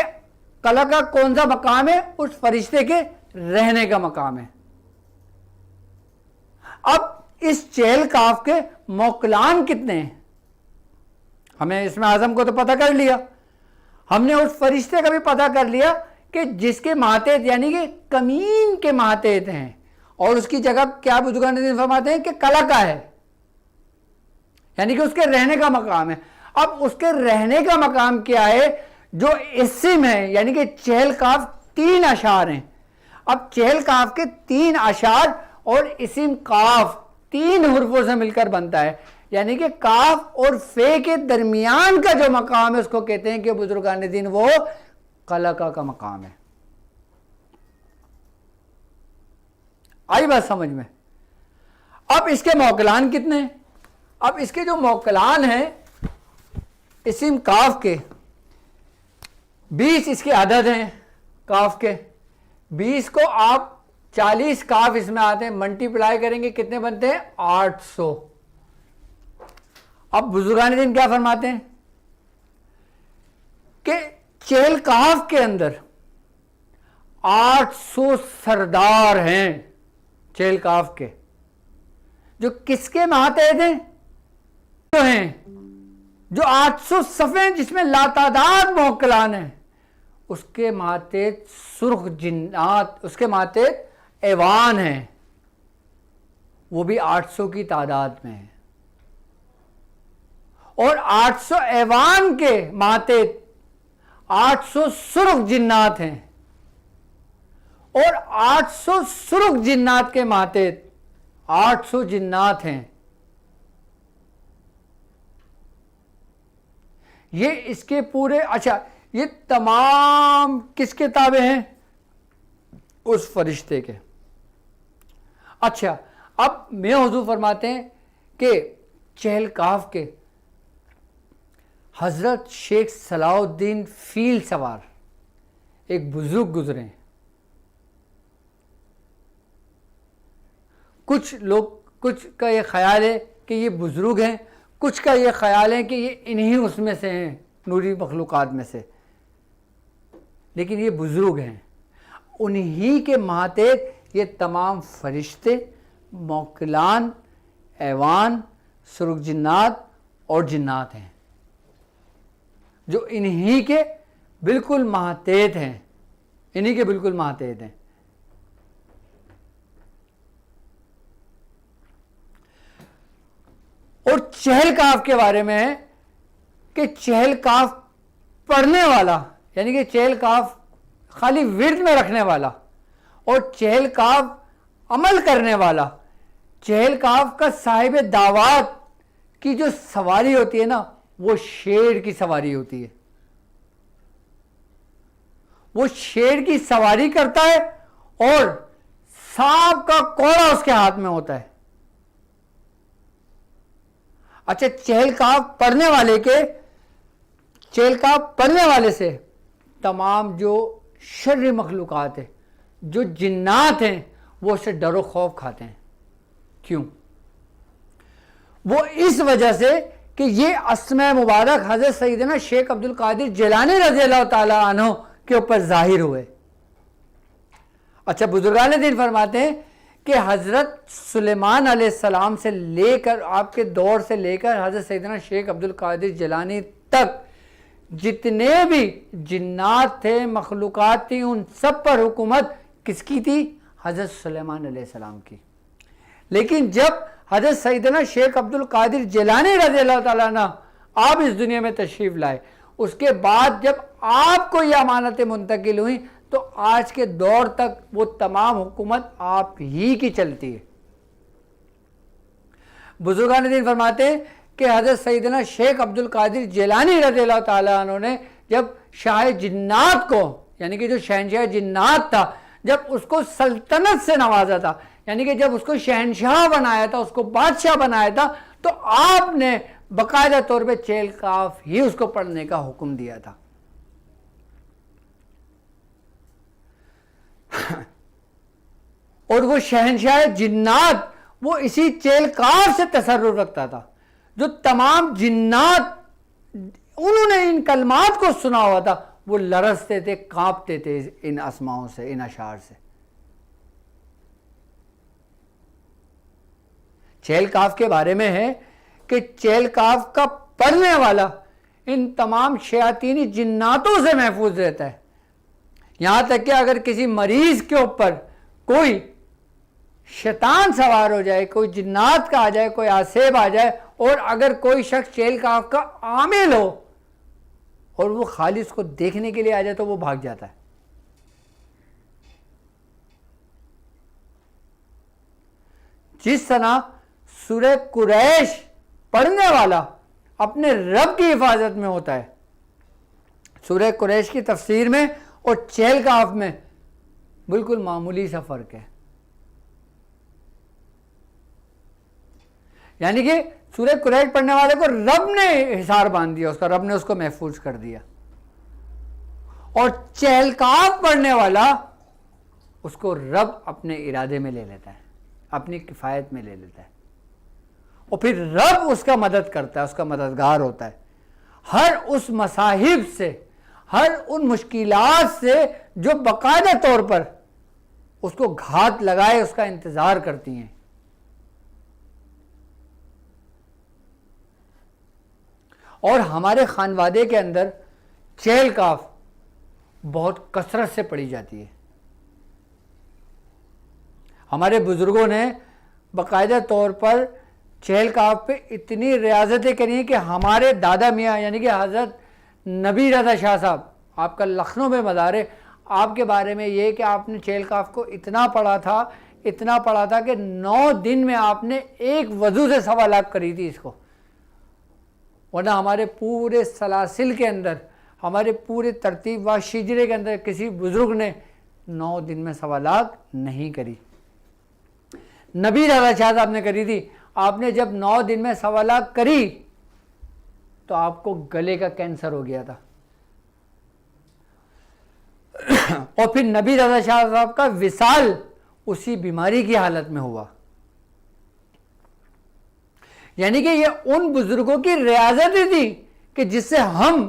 کلا کا کون سا مقام ہے؟ اس فرشتے کے رہنے کا مقام ہے. اب اس چہل کاف کے موکلان کتنے ہیں؟ ہمیں اسم اعظم کو تو پتہ کر لیا، ہم نے اس فرشتے کا بھی پتہ کر لیا کہ جس کے ماتحت یعنی کہ کمین کے ماتحت ہیں. اور اس کی جگہ کیا بزرگان دین فرماتے ہیں کہ کلا کا ہے، یعنی کہ اس کے رہنے کا مقام ہے. اب اس کے رہنے کا مقام کیا ہے؟ جو اسم ہے، یعنی کہ چہل کاف 3 اشعار ہیں. اب چہل کاف کے 3 اشعار اور اسم کاف 3 حرفوں سے مل کر بنتا ہے، یعنی کہ کاف اور فے کے درمیان کا جو مقام ہے اس کو کہتے ہیں کہ بزرگان دین وہ قلقہ کا مقام ہے. آئی بات سمجھ میں؟ اب اس کے موکلان کتنے ہیں؟ اب اس کے جو موکلان ہیں اسم کاف کے 20 اس کے عدد ہیں کاف کے. 20 کو آپ 40 کاف اس میں آتے ہیں، منٹیپلائی کریں گے کتنے بنتے ہیں؟ 800. اب بزرگان دین کیا فرماتے ہیں کہ چہل کاف کے اندر 800 سردار ہیں چہل کاف کے، جو کس کے ماتحت ہیں؟ جو 800 صفحے جس میں لاتعداد موکلان ہیں اس کے ماتحت سرخ جنات، اس کے ماتحت ایوان ہیں، وہ بھی 800 کی تعداد میں ہیں. اور 800 ایوان کے ماتحت 800 سرخ جنات ہیں، اور 800 سرخ جنات کے ماتحت 800 جنات ہیں. یہ اس کے پورے، اچھا یہ تمام کس کے تابع ہیں؟ اس فرشتے کے. اچھا اب میں حضور فرماتے ہیں کہ چہل کاف کے حضرت شیخ صلاح الدین فیل سوار ایک بزرگ گزرے ہیں. کچھ کا یہ خیال ہے کہ یہ بزرگ ہیں، کچھ کا یہ خیال ہے کہ یہ انہی اس میں سے ہیں، نوری مخلوقات میں سے، لیکن یہ بزرگ ہیں. انہی کے ماتحت یہ تمام فرشتے، موکلان، ایوان، سرخ جنات اور جنات ہیں جو انہی کے بالکل ماتحت ہیں، انہی کے بالکل ماتحت ہیں. اور چہل کاف کے بارے میں ہے کہ چہل کاف پڑھنے والا، یعنی کہ چہل کاف خالی ورد میں رکھنے والا، اور چہل کاف عمل کرنے والا، چہل کاف کا صاحب دعوات کی جو سواری ہوتی ہے نا وہ شیر کی سواری ہوتی ہے. وہ شیر کی سواری کرتا ہے اور سانپ کا کوڑا اس کے ہاتھ میں ہوتا ہے. اچھا چہل کاف پڑھنے والے سے تمام جو شر مخلوقات ہے، جو جنات ہیں، وہ اس سے ڈر و خوف کھاتے ہیں. کیوں؟ وہ اس وجہ سے کہ یہ اسماء مبارک حضرت سیدنا شیخ عبد القادر جیلانی رضی اللہ تعالیٰ عنہ کے اوپر ظاہر ہوئے. اچھا، بزرگان دین فرماتے ہیں کہ حضرت سلیمان علیہ السلام سے لے کر آپ کے دور سے لے کر حضرت سیدنا شیخ عبد القادر جیلانی تک جتنے بھی جنات تھے، مخلوقات تھی، ان سب پر حکومت کس کی تھی؟ حضرت سلیمان علیہ السلام کی. لیکن جب حضرت سیدنا شیخ عبد القادر جیلانی رضی اللہ تعالیٰ عنہ آپ اس دنیا میں تشریف لائے، اس کے بعد جب آپ کو یہ امانتیں منتقل ہوئیں تو آج کے دور تک وہ تمام حکومت آپ ہی کی چلتی ہے. بزرگان دین فرماتے ہیں کہ حضرت سیدنا شیخ عبد القادر جیلانی رضی اللہ تعالیٰ عنہ نے جب شاہ جنات کو، یعنی کہ جو شہنشاہ جنات تھا، جب اس کو سلطنت سے نوازا تھا، یعنی کہ جب اس کو شہنشاہ بنایا تھا، اس کو بادشاہ بنایا تھا، تو آپ نے باقاعدہ طور پہ چیل کاف ہی اس کو پڑھنے کا حکم دیا تھا. اور وہ شہنشاہ جنات وہ اسی چیل کاف سے تصرف رکھتا تھا. جو تمام جنات انہوں نے ان کلمات کو سنا ہوا تھا، وہ لرزتے تھے، کانپتے تھے ان اسماؤں سے، ان اشعار سے. چیل کاف کے بارے میں ہے کہ چیل کاف کا پڑھنے والا ان تمام شیاطینی جناتوں سے محفوظ رہتا ہے. یہاں تک کہ اگر کسی مریض کے اوپر کوئی شیطان سوار ہو جائے، کوئی جنات کا آ جائے، کوئی آسیب آ جائے، اور اگر کوئی شخص چیل کاف کا عامل ہو اور وہ خالی اس کو دیکھنے کے لیے آ جائے تو وہ بھاگ جاتا ہے. جس طرح سورہ قریش پڑھنے والا اپنے رب کی حفاظت میں ہوتا ہے، سورہ قریش کی تفسیر میں اور چیل کاف میں بالکل معمولی سا فرق ہے. یعنی کہ سورہ قریش پڑھنے والے کو رب نے حصار باندھ دیا، اس کا رب نے اس کو محفوظ کر دیا، اور چیل کاف پڑھنے والا اس کو رب اپنے ارادے میں لے لیتا ہے، اپنی کفایت میں لے لیتا ہے، اور پھر رب اس کا مدد کرتا ہے، اس کا مددگار ہوتا ہے. ہر اس مصائب سے، ہر ان مشکلات سے جو باقاعدہ طور پر اس کو گھات لگائے اس کا انتظار کرتی ہیں. اور ہمارے خانوادے کے اندر چیل کاف بہت کثرت سے پڑھی جاتی ہے. ہمارے بزرگوں نے باقاعدہ طور پر چیل کاف پہ اتنی ریاضتیں کری ہیں کہ ہمارے دادا میاں یعنی کہ حضرت نبی رضا شاہ صاحب، آپ کا لکھنؤ میں مزار ہے، آپ کے بارے میں یہ کہ آپ نے چیل کاف کو اتنا پڑھا تھا کہ 9 دن میں آپ نے ایک وضو سے 1.25 لاکھ کری تھی اس کو. ورنہ ہمارے پورے سلاسل کے اندر، ہمارے پورے ترتیب و شجرے کے اندر کسی بزرگ نے 9 دن میں 1.25 لاکھ نہیں کری. نبی رضا شاہ صاحب نے کری تھی. آپ نے جب 9 دن میں 1.25 لاکھ کری تو آپ کو گلے کا کینسر ہو گیا تھا، اور پھر نبی رضا شاہ صاحب کا وصال اسی بیماری کی حالت میں ہوا. یعنی کہ یہ ان بزرگوں کی ریاضت تھی کہ جس سے ہم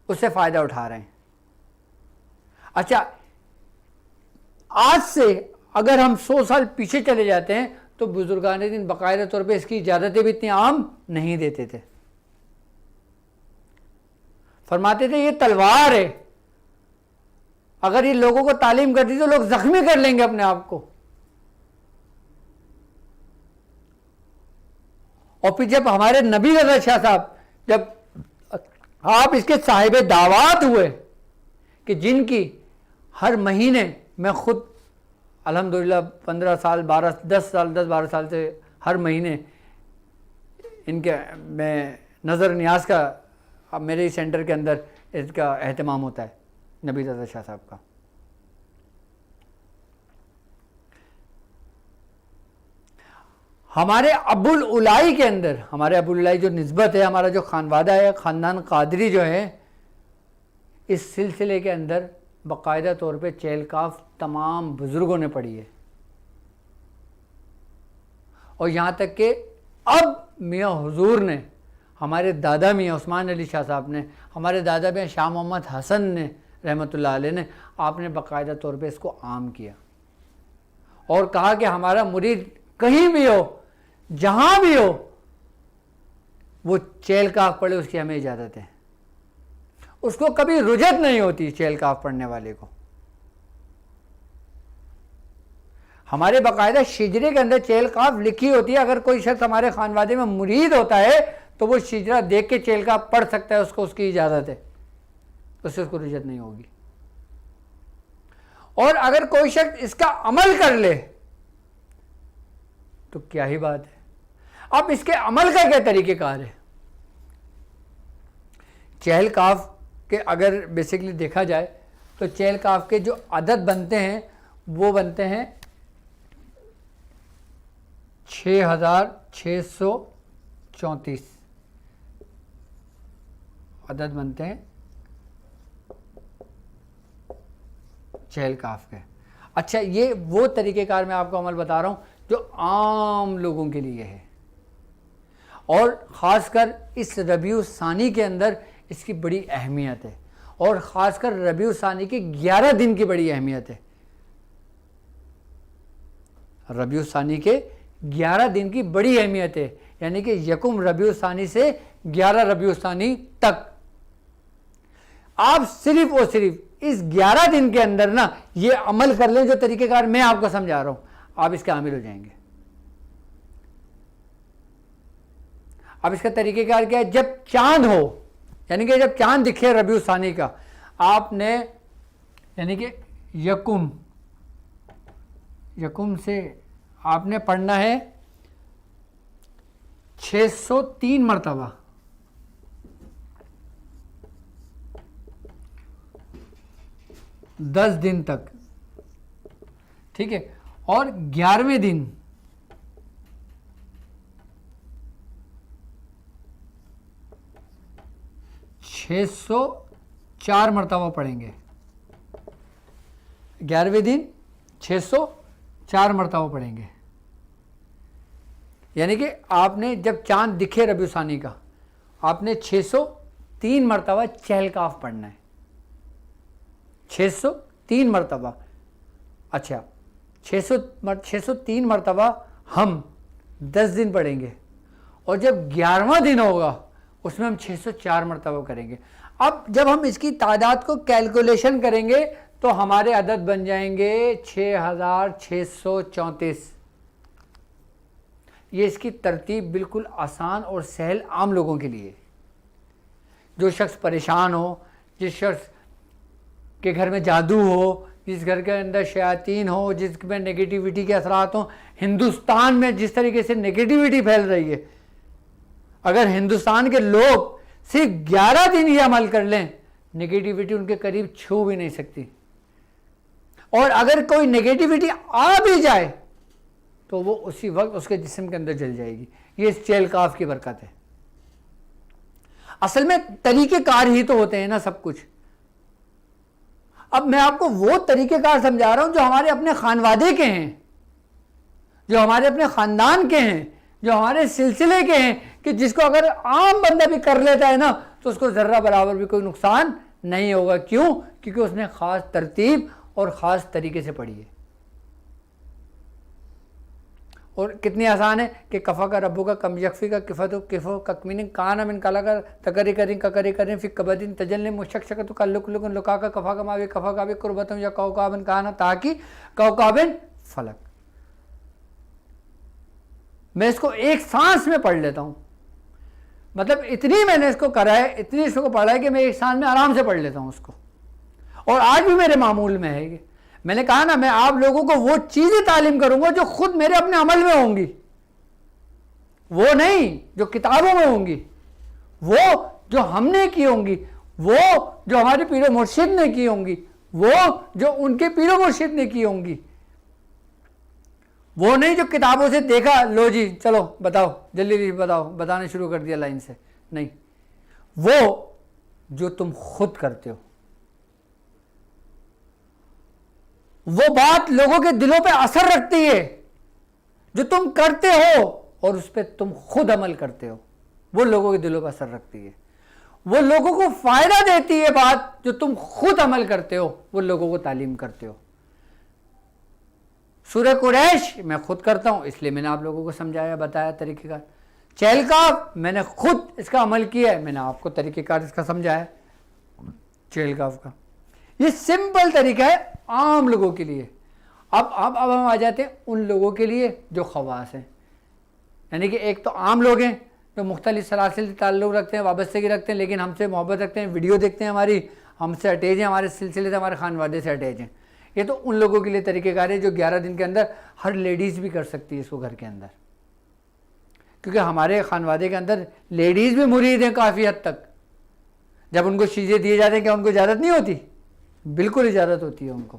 اس سے فائدہ اٹھا رہے ہیں. اچھا، آج سے اگر ہم 100 سال پیچھے چلے جاتے ہیں تو بزرگان دین باقاعدہ طور پہ اس کی اجازتیں بھی اتنی عام نہیں دیتے تھے. فرماتے تھے یہ تلوار ہے، اگر یہ لوگوں کو تعلیم کر دی تو لوگ زخمی کر لیں گے اپنے آپ کو. اور پھر جب ہمارے نبی رضا شاہ صاحب، جب آپ اس کے صاحب دعوات ہوئے کہ جن کی ہر مہینے میں خود الحمدللہ 15 سال 10-12 سال سے ہر مہینے ان کے میں نظر نیاز کا میرے سینٹر کے اندر اس کا اہتمام ہوتا ہے نبی رضا شاہ صاحب کا. ہمارے ابو العلائی کے اندر، ہمارے ابو العلائی جو نسبت ہے، ہمارا جو خانوادہ ہے، خاندان قادری جو ہے، اس سلسلے کے اندر باقاعدہ طور پہ چہل کاف تمام بزرگوں نے پڑھی ہے، اور یہاں تک کہ اب میاں حضور نے، ہمارے دادا میاں عثمان علی شاہ صاحب نے، ہمارے دادا میاں شاہ محمد حسن نے رحمۃ اللہ علیہ نے، آپ نے باقاعدہ طور پہ اس کو عام کیا اور کہا کہ ہمارا مرید کہیں بھی ہو، جہاں بھی ہو، وہ چہل کاف پڑھے، اس کی ہمیں اجازت ہے، اس کو کبھی رجت نہیں ہوتی چہل کاف پڑھنے والے کو۔ ہمارے باقاعدہ شجرے کے اندر چہل کاف لکھی ہوتی ہے، اگر کوئی شخص ہمارے خانوادے میں مرید ہوتا ہے تو وہ شجرہ دیکھ کے چہل کاف پڑھ سکتا ہے، اس کو اس کی اجازت ہے، اس سے اس کو رجت نہیں ہوگی۔ اور اگر کوئی شخص اس کا عمل کر لے تو کیا ہی بات ہے۔ اب اس کے عمل کا کیا طریقہ کار ہے؟ چہل کاف کے اگر بیسیکلی دیکھا جائے تو چہل کاف کے جو عدد بنتے ہیں وہ بنتے ہیں 6634 عدد بنتے ہیں چہل کاف کے۔ اچھا، یہ وہ طریقہ کار میں آپ کو عمل بتا رہا ہوں جو عام لوگوں کے لیے ہے، اور خاص کر اس ربیع الثانی کے اندر اس کی بڑی اہمیت ہے، اور خاص کر ربیع الثانی کے 11 دن کی بڑی اہمیت ہے۔ ربیع الثانی کے 11 دن کی بڑی اہمیت ہے، یعنی کہ یکم ربیع الثانی سے 11 ربیع الثانی تک آپ صرف اور صرف اس 11 دن کے اندر نا یہ عمل کر لیں جو طریقہ کار میں آپ کو سمجھا رہا ہوں، آپ اس کے عامل ہو جائیں گے۔ اب اس کا طریقہ کار کیا ہے؟ جب چاند ہو، یعنی کہ جب چاند دکھے ربیع الثانی کا، آپ نے یعنی کہ یکم سے آپ نے پڑھنا ہے 603 مرتبہ، 10 دن تک، ٹھیک ہے، اور 11ویں دن 604 مرتبہ پڑھیں گے، 11ویں دن 604 مرتبہ پڑھیں گے، یعنی کہ آپ نے جب چاند دکھے ربیع الثانی کا آپ نے 603 مرتبہ چہل کاف پڑھنا ہے، 603 مرتبہ۔ اچھا، 603 مرتبہ ہم 10 دن پڑھیں گے، اور جب 11واں دن ہوگا اس میں ہم 604 مرتبہ کریں گے۔ اب جب ہم اس کی تعداد کو کیلکولیشن کریں گے تو ہمارے عدد بن جائیں گے 6634۔ یہ اس کی ترتیب بالکل آسان اور سہل عام لوگوں کے لیے، جو شخص پریشان ہو، جس شخص کے گھر میں جادو ہو، جس گھر کے اندر شیاطین ہو، جس میں نگیٹیوٹی کے اثرات ہوں۔ ہندوستان میں جس طریقے سے نگیٹیوٹی پھیل رہی ہے، اگر ہندوستان کے لوگ صرف 11 دن یہ عمل کر لیں، نگیٹیوٹی ان کے قریب چھو بھی نہیں سکتی، اور اگر کوئی نگیٹیوٹی آ بھی جائے تو وہ اسی وقت اس کے جسم کے اندر جل جائے گی۔ یہ اس چہل کاف کی برکت ہے۔ اصل میں طریقہ کار ہی تو ہوتے ہیں نا سب کچھ۔ اب میں آپ کو وہ طریقہ کار سمجھا رہا ہوں جو ہمارے اپنے خانوادے کے ہیں، جو ہمارے اپنے خاندان کے ہیں، جو ہمارے سلسلے کے ہیں، کہ جس کو اگر عام بندہ بھی کر لیتا ہے نا تو اس کو ذرہ برابر بھی کوئی نقصان نہیں ہوگا۔ کیوں؟ کیونکہ اس نے خاص ترتیب اور خاص طریقے سے پڑھی ہے۔ اور کتنی آسان ہے کہ کفا کا ربو کا کم یکفی کا کفت و کفو ککمین کانا من کالا کر تکری کریں ککری کریں فی کبدین تجلن مشک شکت کا لک لکن لکا کا کفا کا ماوی کفا کا بھی قربتم یا کوکابن کانا تاکہ کوکابن فلک۔ میں اس کو ایک سانس میں پڑھ لیتا ہوں، مطلب اتنی میں نے اس کو کرا ہے، اتنی اس کو پڑھا ہے کہ میں ایک سانس میں آرام سے پڑھ لیتا ہوں اس کو، اور آج بھی میرے معمول میں ہے۔ میں نے کہا نا، میں آپ لوگوں کو وہ چیزیں تعلیم کروں گا جو خود میرے اپنے عمل میں ہوں گی، وہ نہیں جو کتابوں میں ہوں گی، وہ جو ہم نے کی ہوں گی، وہ جو ہمارے پیر و مرشد نے کی ہوں گی، وہ جو ان کے پیر و مرشد نے کی ہوں گی، وہ نہیں جو کتابوں سے دیکھا، لو جی چلو بتاؤ جلدی بتاؤ، بتانا شروع کر دیا لائن سے، نہیں، وہ جو تم خود کرتے ہو، وہ بات لوگوں کے دلوں پہ اثر رکھتی ہے جو تم کرتے ہو اور اس پہ تم خود عمل کرتے ہو، وہ لوگوں کے دلوں پہ اثر رکھتی ہے. وہ لوگوں کو فائدہ دیتی ہے بات جو تم خود عمل کرتے ہو، وہ لوگوں کو تعلیم کرتے ہو. سورہ قریش میں خود کرتا ہوں، اس لیے میں نے آپ لوگوں کو سمجھایا، بتایا طریقہ کار. چہل کاف میں نے خود اس کا عمل کیا ہے، میں نے آپ کو طریقہ کار اس کا سمجھایا. چہل کاف کا یہ سمپل طریقہ ہے عام لوگوں کے لیے. اب ہم آ جاتے ہیں ان لوگوں کے لیے جو خواص ہیں، یعنی کہ ایک تو عام لوگ ہیں جو مختلف سلاسل سے تعلق رکھتے ہیں، وابستگی رکھتے ہیں، لیکن ہم سے محبت رکھتے ہیں، ویڈیو دیکھتے ہیں، ہماری ہم سے اٹیچ ہیں، ہمارے سلسلے سے، ہمارے خانوادے سے اٹیچ ہیں. یہ تو ان لوگوں کے لیے طریقہ کار ہے جو 11 دن کے اندر ہر لیڈیز بھی کر سکتی ہے اس کو گھر کے اندر، کیونکہ ہمارے خانوادے کے اندر لیڈیز بھی مرید ہیں کافی حد تک. جب ان کو چیزیں دیے جاتے ہیں کیا ان کو اجازت نہیں ہوتی؟ بالکل اجازت ہوتی ہے ان کو.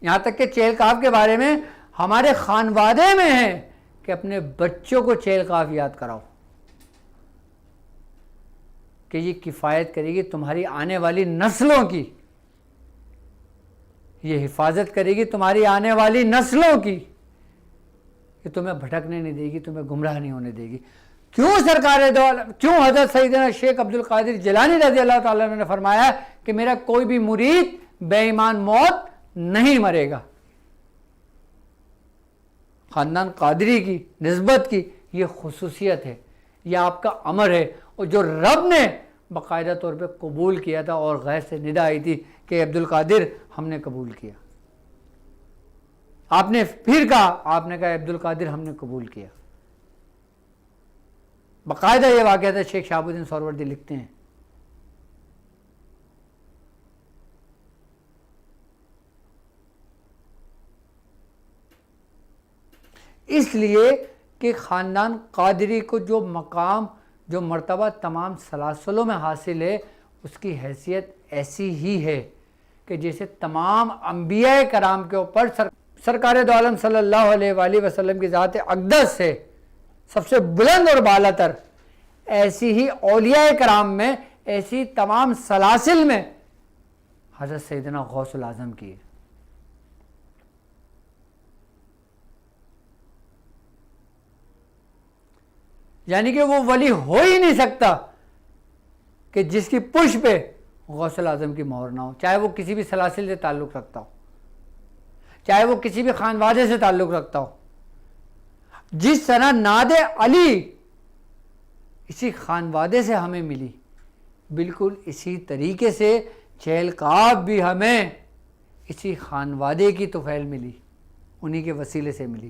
یہاں تک کہ چہل کاف کے بارے میں ہمارے خانوادے میں ہے کہ اپنے بچوں کو چہل کاف یاد کراؤ کہ یہ کفایت کرے گی تمہاری آنے والی نسلوں کی، یہ حفاظت کرے گی تمہاری آنے والی نسلوں کی، کہ تمہیں بھٹکنے نہیں دے گی، تمہیں گمراہ نہیں ہونے دے گی. کیوں سرکار دو عالم، کیوں حضرت سیدنا شیخ عبد القادر جیلانی رضی اللہ تعالیٰ عنہ نے فرمایا کہ میرا کوئی بھی مرید بے ایمان موت نہیں مرے گا. خاندان قادری کی نسبت کی یہ خصوصیت ہے، یہ آپ کا امر ہے، اور جو رب نے باقاعدہ طور پہ قبول کیا تھا اور غیر سے ندا آئی تھی کہ عبد القادر ہم نے قبول کیا. آپ نے پھر کہا، آپ نے کہا عبد القادر ہم نے قبول کیا. باقاعدہ یہ واقعہ تھا، شیخ شہاب الدین سہروردی لکھتے ہیں. اس لیے کہ خاندان قادری کو جو مقام، جو مرتبہ تمام سلاسلوں میں حاصل ہے، اس کی حیثیت ایسی ہی ہے کہ جیسے تمام انبیاء کرام کے اوپر سرکار دو عالم صلی اللہ علیہ وآلہ وسلم کی ذات اقدس ہے سب سے بلند اور بالا تر، ایسی ہی اولیاء کرام میں، ایسی تمام سلاسل میں حضرت سیدنا غوث العظم کی ہے. یعنی کہ وہ ولی ہو ہی نہیں سکتا کہ جس کی پشت پہ غوث العظم کی مہر نہ ہو، چاہے وہ کسی بھی سلاسل سے تعلق رکھتا ہو، چاہے وہ کسی بھی خانوادے سے تعلق رکھتا ہو. جس طرح ناد علی اسی خانوادے سے ہمیں ملی، بالکل اسی طریقے سے چہل کاف بھی ہمیں اسی خانوادے کی طفیل ملی، انہی کے وسیلے سے ملی.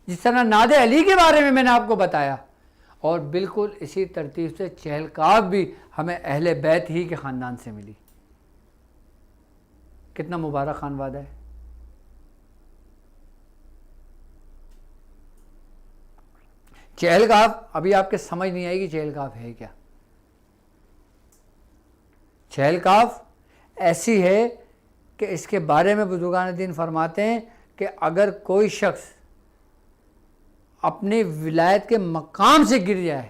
جس طرح ناد علی کے بارے میں نے آپ کو بتایا، اور بالکل اسی ترتیب سے چہل کاف بھی ہمیں اہل بیت ہی کے خاندان سے ملی. کتنا مبارک خانوادہ ہے. چہل کاف ابھی آپ کے سمجھ نہیں آئے گی چہل کاف ہے کیا. چہل کاف ایسی ہے کہ اس کے بارے میں بزرگان دین فرماتے ہیں کہ اگر کوئی شخص اپنی ولایت کے مقام سے گر جائے،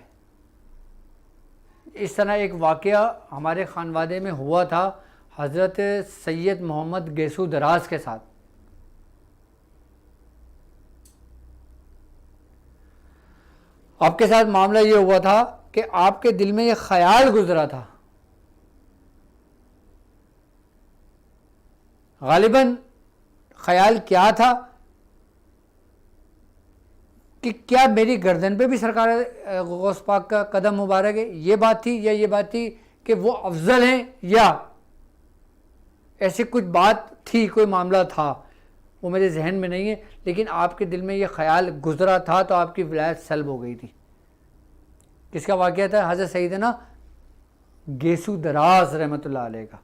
اس طرح ایک واقعہ ہمارے خانوادے میں ہوا تھا حضرت سید محمد گیسو دراز کے ساتھ. آپ کے ساتھ معاملہ یہ ہوا تھا کہ آپ کے دل میں یہ خیال گزرا تھا، غالباً خیال کیا تھا کہ کیا میری گردن پہ بھی سرکار غوث پاک کا قدم مبارک ہے، یہ بات تھی، یا یہ بات تھی کہ وہ افضل ہیں، یا ایسی کچھ بات تھی، کوئی معاملہ تھا، وہ میرے ذہن میں نہیں ہے، لیکن آپ کے دل میں یہ خیال گزرا تھا تو آپ کی ولایت سلب ہو گئی تھی. کس کا واقعہ تھا؟ حضرت سیدنا گیسو دراز رحمۃ اللہ علیہ کا.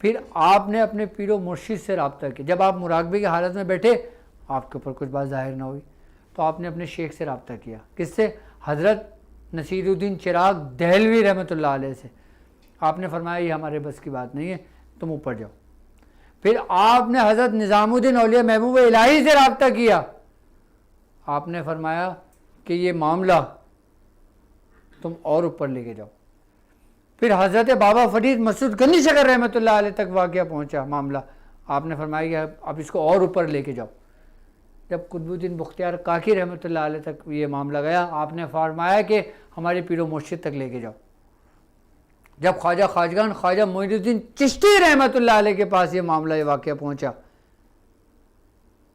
پھر آپ نے اپنے پیر و مرشد سے رابطہ کیا. جب آپ مراقبے کی حالت میں بیٹھے، آپ کے اوپر کچھ بات ظاہر نہ ہوئی تو آپ نے اپنے شیخ سے رابطہ کیا. کس سے؟ حضرت نصیر الدین چراغ دہلوی رحمۃ اللہ علیہ سے. آپ نے فرمایا یہ ہمارے بس کی بات نہیں ہے، تم اوپر جاؤ. پھر آپ نے حضرت نظام الدین اولیاء محبوب الہی سے رابطہ کیا. آپ نے فرمایا کہ یہ معاملہ تم اور اوپر لے کے جاؤ. پھر حضرت بابا فرید مسعود گنی شکر رحمۃ اللہ علیہ تک واقعہ پہنچا معاملہ. آپ نے فرمایا کہ اب اس کو اور اوپر لے کے جاؤ. جب قطب الدین بختیار کاکی رحمۃ اللہ علیہ تک یہ معاملہ گیا, آپ نے فرمایا کہ ہمارے پیر و مرشد تک لے کے جاؤ. جب خواجہ خواجگان خواجہ معین الدین چشتی رحمۃ اللہ علیہ کے پاس یہ معاملہ یہ واقعہ پہنچا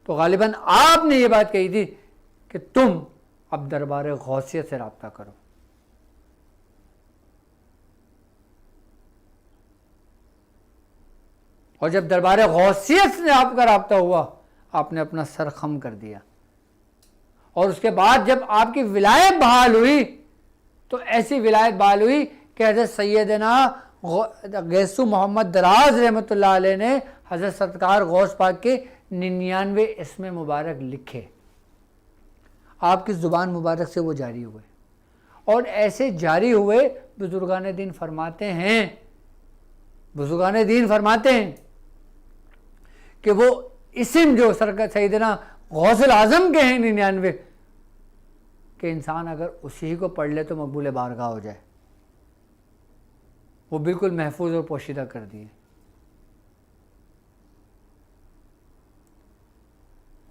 تو غالباً آپ نے یہ بات کہی تھی کہ تم اب دربار غوثیت سے رابطہ کرو. اور جب دربار غوثیت سے آپ کا رابطہ ہوا, آپ نے اپنا سر خم کر دیا. اور اس کے بعد جب آپ کی ولایت بحال ہوئی تو ایسی ولایت بحال ہوئی کہ حضرت سیدنا غیث محمد دراز رحمۃ اللہ علیہ نے حضرت سرکار غوث پاک کے 99 اسم مبارک لکھے. آپ کی زبان مبارک سے وہ جاری ہوئے, اور ایسے جاری ہوئے. بزرگان دین فرماتے ہیں کہ وہ اسم جو سرکار سیدنا غوث العظم کے ہیں 99 کہ انسان اگر اسی کو پڑھ لے تو مقبول بارگاہ ہو جائے. وہ بالکل محفوظ اور پوشیدہ کر دیے.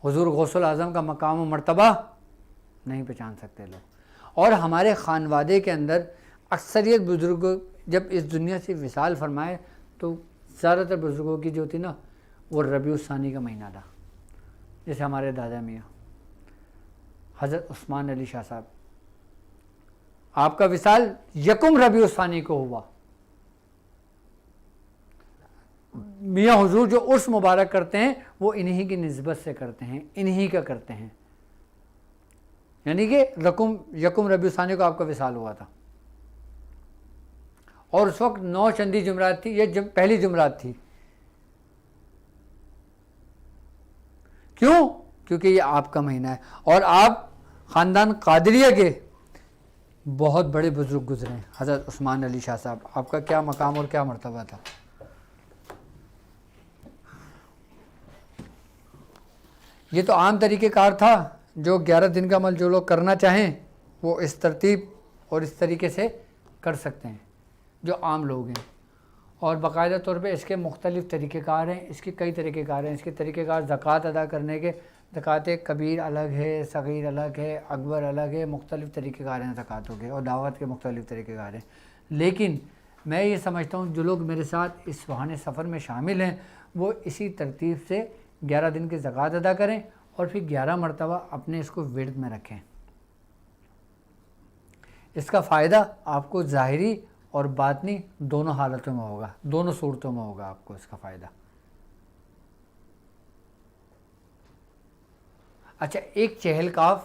حضور غوث العظم کا مقام و مرتبہ نہیں پہچان سکتے لوگ. اور ہمارے خانوادے کے اندر اکثریت بزرگ جب اس دنیا سے وصال فرمائے تو زیادہ تر بزرگوں کی جو تھی نا وہ ربیع الثانی کا مہینہ تھا. جیسے ہمارے دادا میاں حضرت عثمان علی شاہ صاحب, آپ کا وصال یکم ربیع الثانی کو ہوا. میاں حضور جو عرس مبارک کرتے ہیں وہ انہی کی نسبت سے کرتے ہیں, انہی کا کرتے ہیں. یعنی کہ یکم ربیع الثانی کو آپ کا وصال ہوا تھا. اور اس وقت 9 چندی جمعرات تھی, یہ پہلی جمعرات تھی. کیوں؟ کیونکہ یہ آپ کا مہینہ ہے. اور آپ خاندان قادریہ کے بہت بڑے بزرگ گزرے ہیں. حضرت عثمان علی شاہ صاحب, آپ کا کیا مقام اور کیا مرتبہ تھا. یہ تو عام طریقہ کار تھا. جو 11 دن کا عمل جو لوگ کرنا چاہیں وہ اس ترتیب اور اس طریقے سے کر سکتے ہیں جو عام لوگ ہیں. اور باقاعدہ طور پہ اس کے مختلف طریقہ کار ہیں. اس کے کئی طریقہ کار ہیں. اس کے طریقہ کار زکوٰۃ ادا کرنے کے, زکوٰۃ کبیر الگ ہے, صغیر الگ ہے, اکبر الگ ہے, مختلف طریقہ کار ہیں زکوٰۃوں کے, اور دعوت کے مختلف طریقہ کار ہیں. لیکن میں یہ سمجھتا ہوں جو لوگ میرے ساتھ اس بہانے سفر میں شامل ہیں وہ اسی ترتیب سے 11 دن کی زکوٰۃ ادا کریں اور پھر 11 مرتبہ اپنے اس کو ورد میں رکھیں. اس کا فائدہ آپ کو ظاہری اور باطنی دونوں حالتوں میں ہوگا, دونوں صورتوں میں ہوگا آپ کو اس کا فائدہ. اچھا, ایک چہل کاف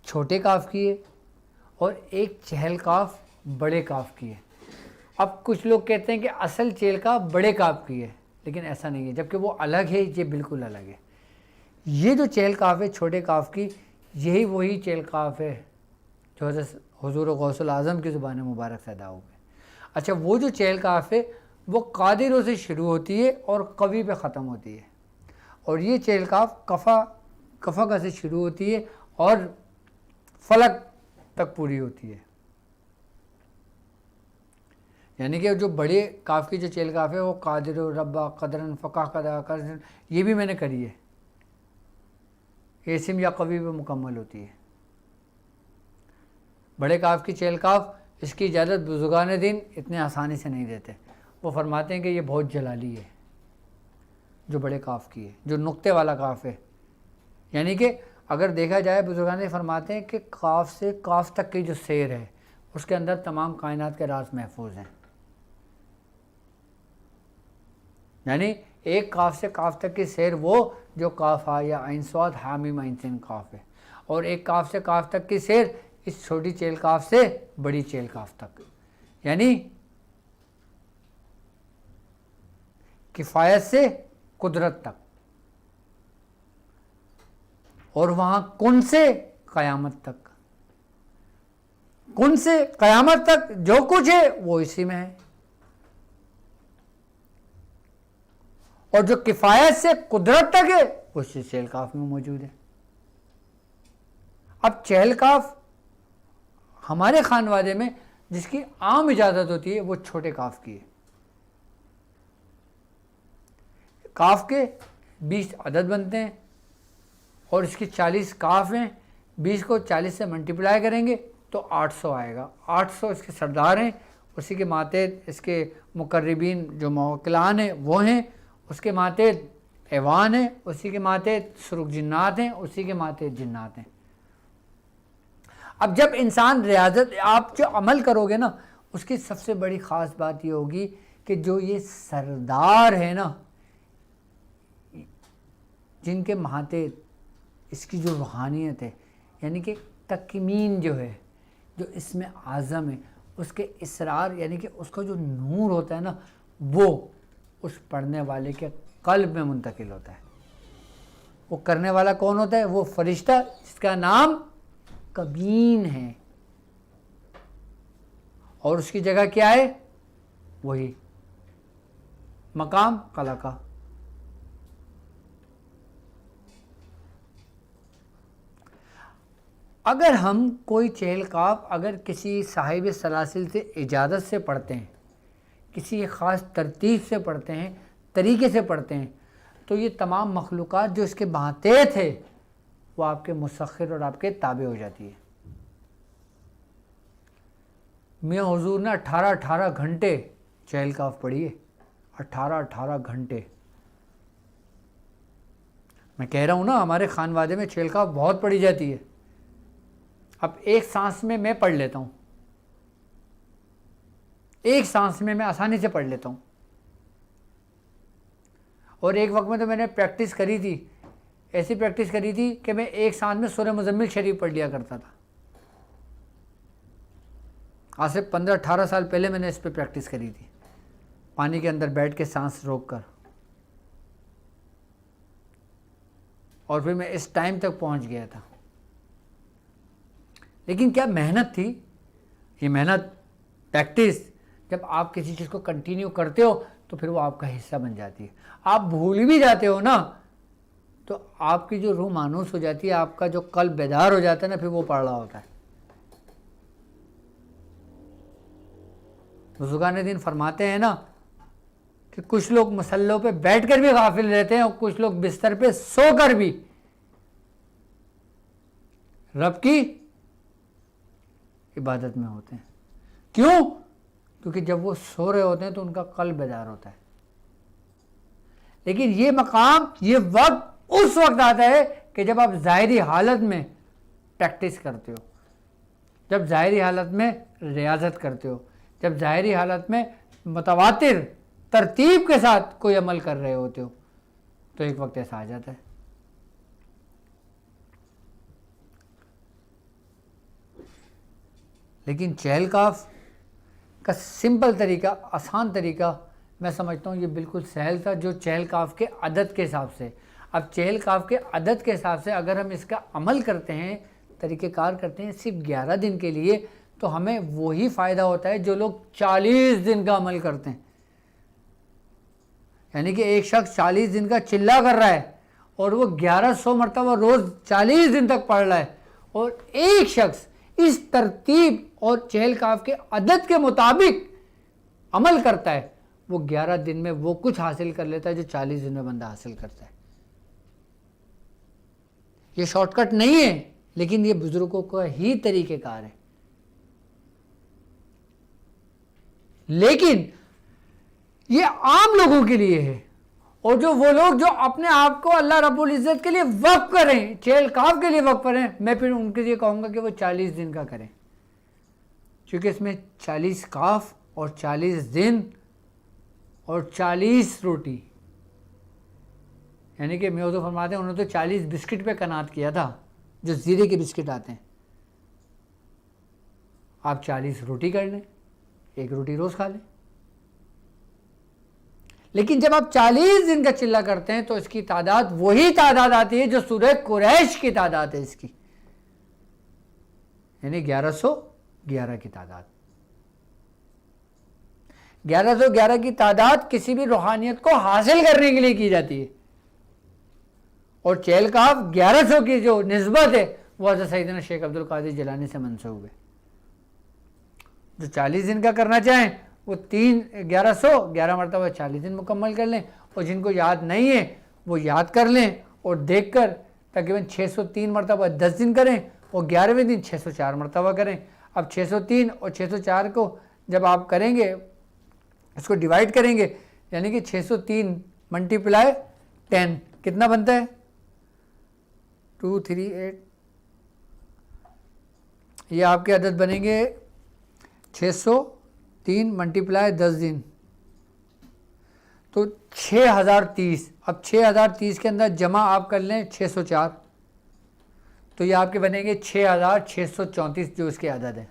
چھوٹے کاف کی ہے اور ایک چہل کاف بڑے کاف کی ہے. اب کچھ لوگ کہتے ہیں کہ اصل چہل کاف بڑے کاف کی ہے, لیکن ایسا نہیں ہے, جبکہ وہ الگ ہے, یہ بالکل الگ ہے. یہ جو چہل کاف ہے چھوٹے کاف کی, یہی وہی چہل کاف ہے جو حضور غوث العظم کی زبان مبارک سے ادا ہوئے. اچھا, وہ جو چہل کاف ہے وہ قادروں سے شروع ہوتی ہے اور قوی پہ ختم ہوتی ہے, اور یہ چہل کاف کفا کا سے شروع ہوتی ہے اور فلک تک پوری ہوتی ہے. یعنی کہ جو بڑے کاف کی جو چہل کاف ہے وہ قادر و ربا قدرن فقہ قدا قدرن, یہ بھی میں نے کری ہے, اسم یا قوی پہ مکمل ہوتی ہے. بڑے کاف کی چہل کاف اس کی اجازت بزرگان دین اتنے آسانی سے نہیں دیتے. وہ فرماتے ہیں کہ یہ بہت جلالی ہے جو بڑے کاف کی ہے, جو نقطے والا کاف ہے. یعنی کہ اگر دیکھا جائے بزرگان دین فرماتے ہیں کہ کاف سے کاف تک کی جو سیر ہے اس کے اندر تمام کائنات کے راز محفوظ ہیں. یعنی ایک کاف سے کاف تک کی سیر وہ جو کاف ہا یا عین صاد ہا میم عین سین کاف ہے, اور ایک کاف سے کاف تک کی سیر اس چھوٹی چہل کاف سے بڑی چہل کاف تک. یعنی کفایت سے قدرت تک, اور وہاں کن سے قیامت تک. کن سے قیامت تک جو کچھ ہے وہ اسی میں ہے, اور جو کفایت سے قدرت تک ہے وہ اسی چہل کاف میں موجود ہے. اب چہل کاف ہمارے خانوادے میں جس کی عام اجازت ہوتی ہے وہ چھوٹے کاف کی ہے. کاف کے 20 عدد بنتے ہیں اور اس کی 40 کاف ہیں. 20 کو 40 سے ملٹیپلائی کریں گے تو 800 آئے گا. 800 اس کے سردار ہیں, اسی کے ماتحت اس کے مقربین جو موکلان ہیں وہ ہیں, اس کے ماتحت ایوان ہیں, اسی کے ماتحت سرخ جنات ہیں, اسی کے ماتحت جنات ہیں. اب جب انسان ریاضت آپ جو عمل کرو گے نا, اس کی سب سے بڑی خاص بات یہ ہوگی کہ جو یہ سردار ہے نا, جن کے ماتحت اس کی جو روحانیت ہے, یعنی کہ تکمین جو ہے, جو اس میں اعظم ہے, اس کے اسرار یعنی کہ اس کا جو نور ہوتا ہے نا, وہ اس پڑھنے والے کے قلب میں منتقل ہوتا ہے. وہ کرنے والا کون ہوتا ہے؟ وہ فرشتہ جس کا نام کبین ہے, اور اس کی جگہ کیا ہے؟ وہی مقام قلع کا. اگر ہم کوئی چہل کاف اگر کسی صاحب سلاسل سے اجازت سے پڑھتے ہیں, کسی خاص ترتیب سے پڑھتے ہیں, طریقے سے پڑھتے ہیں, تو یہ تمام مخلوقات جو اس کے ماتحت ہے وہ آپ کے مسخر اور آپ کے تابع ہو جاتی ہے. میاں حضور نے 18 گھنٹے چہل کاف پڑھی ہے. 18 گھنٹے. میں کہہ رہا ہوں نا, ہمارے خانوادے میں چہل کاف بہت پڑھی جاتی ہے. اب ایک سانس میں پڑھ لیتا ہوں, ایک سانس میں آسانی سے پڑھ لیتا ہوں. اور ایک وقت میں تو میں نے پریکٹس کری تھی, ایسی پریکٹس کری تھی کہ میں ایک سانس میں سورہ مزمل شریف پڑھ لیا کرتا تھا. آج سے 15-18 سال پہلے میں نے اس پہ پریکٹس کری تھی, پانی کے اندر بیٹھ کے سانس روک کر, اور پھر میں اس ٹائم تک پہنچ گیا تھا. لیکن کیا محنت تھی. یہ محنت پریکٹس جب آپ کسی چیز کو کنٹینیو کرتے ہو تو پھر وہ آپ کا حصہ بن جاتی ہے. آپ بھول بھی جاتے ہو نا تو آپ کی جو روح مانوس ہو جاتی ہے, آپ کا جو قلب بیدار ہو جاتا ہے نا, پھر وہ پڑھ رہا ہوتا ہے. بزرگان دین فرماتے ہیں نا کہ کچھ لوگ مصلوں پہ بیٹھ کر بھی غافل رہتے ہیں, اور کچھ لوگ بستر پہ سو کر بھی رب کی عبادت میں ہوتے ہیں. کیوں؟ کیونکہ جب وہ سو رہے ہوتے ہیں تو ان کا قلب بیدار ہوتا ہے. لیکن یہ مقام, یہ وقت اس وقت آتا ہے کہ جب آپ ظاہری حالت میں پریکٹس کرتے ہو, جب ظاہری حالت میں ریاضت کرتے ہو, جب ظاہری حالت میں متواتر ترتیب کے ساتھ کوئی عمل کر رہے ہوتے ہو, تو ایک وقت ایسا آ جاتا ہے. لیکن چہل کاف کا سمپل طریقہ, آسان طریقہ میں سمجھتا ہوں یہ بالکل سہل تھا, جو چہل کاف کے عدد کے حساب سے. اب چہل کاف کے عدد کے حساب سے اگر ہم اس کا عمل کرتے ہیں, طریقہ کار کرتے ہیں صرف 11 دن کے لیے, تو ہمیں وہی فائدہ ہوتا ہے جو لوگ 40 دن کا عمل کرتے ہیں. یعنی کہ ایک شخص 40 دن کا چلہ کر رہا ہے اور وہ 1100 مرتبہ روز 40 دن تک پڑھ رہا ہے, اور ایک شخص اس ترتیب اور چہل کاف کے عدد کے مطابق عمل کرتا ہے, وہ 11 دن میں وہ کچھ حاصل کر لیتا ہے جو 40 دن میں بندہ حاصل کرتا ہے. یہ شارٹ کٹ نہیں ہے, لیکن یہ بزرگوں کا ہی طریقہ کار ہے. لیکن یہ عام لوگوں کے لیے ہے, اور جو وہ لوگ جو اپنے آپ کو اللہ رب العزت کے لیے وقف کریں, چہل کاف کے لیے وقف کریں, میں پھر ان کے لیے کہوں گا کہ وہ 40 دن کا کریں, کیونکہ اس میں 40 کاف اور 40 دن اور 40 روٹی. یعنی کہ میوزو فرماتے ہیں انہوں نے تو 40 بسکٹ پہ قناعت کیا تھا, جو زیرے کے بسکٹ آتے ہیں. آپ 40 روٹی کر لیں, 1 روٹی روز کھا لیں. لیکن جب آپ 40 دن کا چلہ کرتے ہیں تو اس کی تعداد وہی تعداد آتی ہے جو سورہ قریش کی تعداد ہے اس کی, یعنی 1111 کی تعداد. 1111 کی تعداد کسی بھی روحانیت کو حاصل کرنے کے لیے کی جاتی ہے, اور چہل کاف 1100 کی جو نسبت ہے وہ حضرت سیدنا شیخ عبد القادر جیلانی سے منسوب ہے. جو 40 دن کا کرنا چاہیں وہ 11 مرتبہ 40 دن مکمل کر لیں، اور جن کو یاد نہیں ہے وہ یاد کر لیں اور دیکھ کر تقریباً 603 مرتبہ 10 دن کریں اور 11ویں دن 604 مرتبہ کریں۔ اب 603 اور 604 کو جب آپ کریں گے، اس کو ڈیوائڈ کریں گے، یعنی کہ 603 ملٹیپلائی 10 کتنا بنتا ہے؟ 238۔ یہ آپ کے عدد بنیں گے 603 ملٹیپلائی 10 دن تو 6030۔ اب 6030 کے اندر جمع آپ کر لیں 604 تو یہ آپ کے بنیں گے 6634 جو اس کے عدد ہیں۔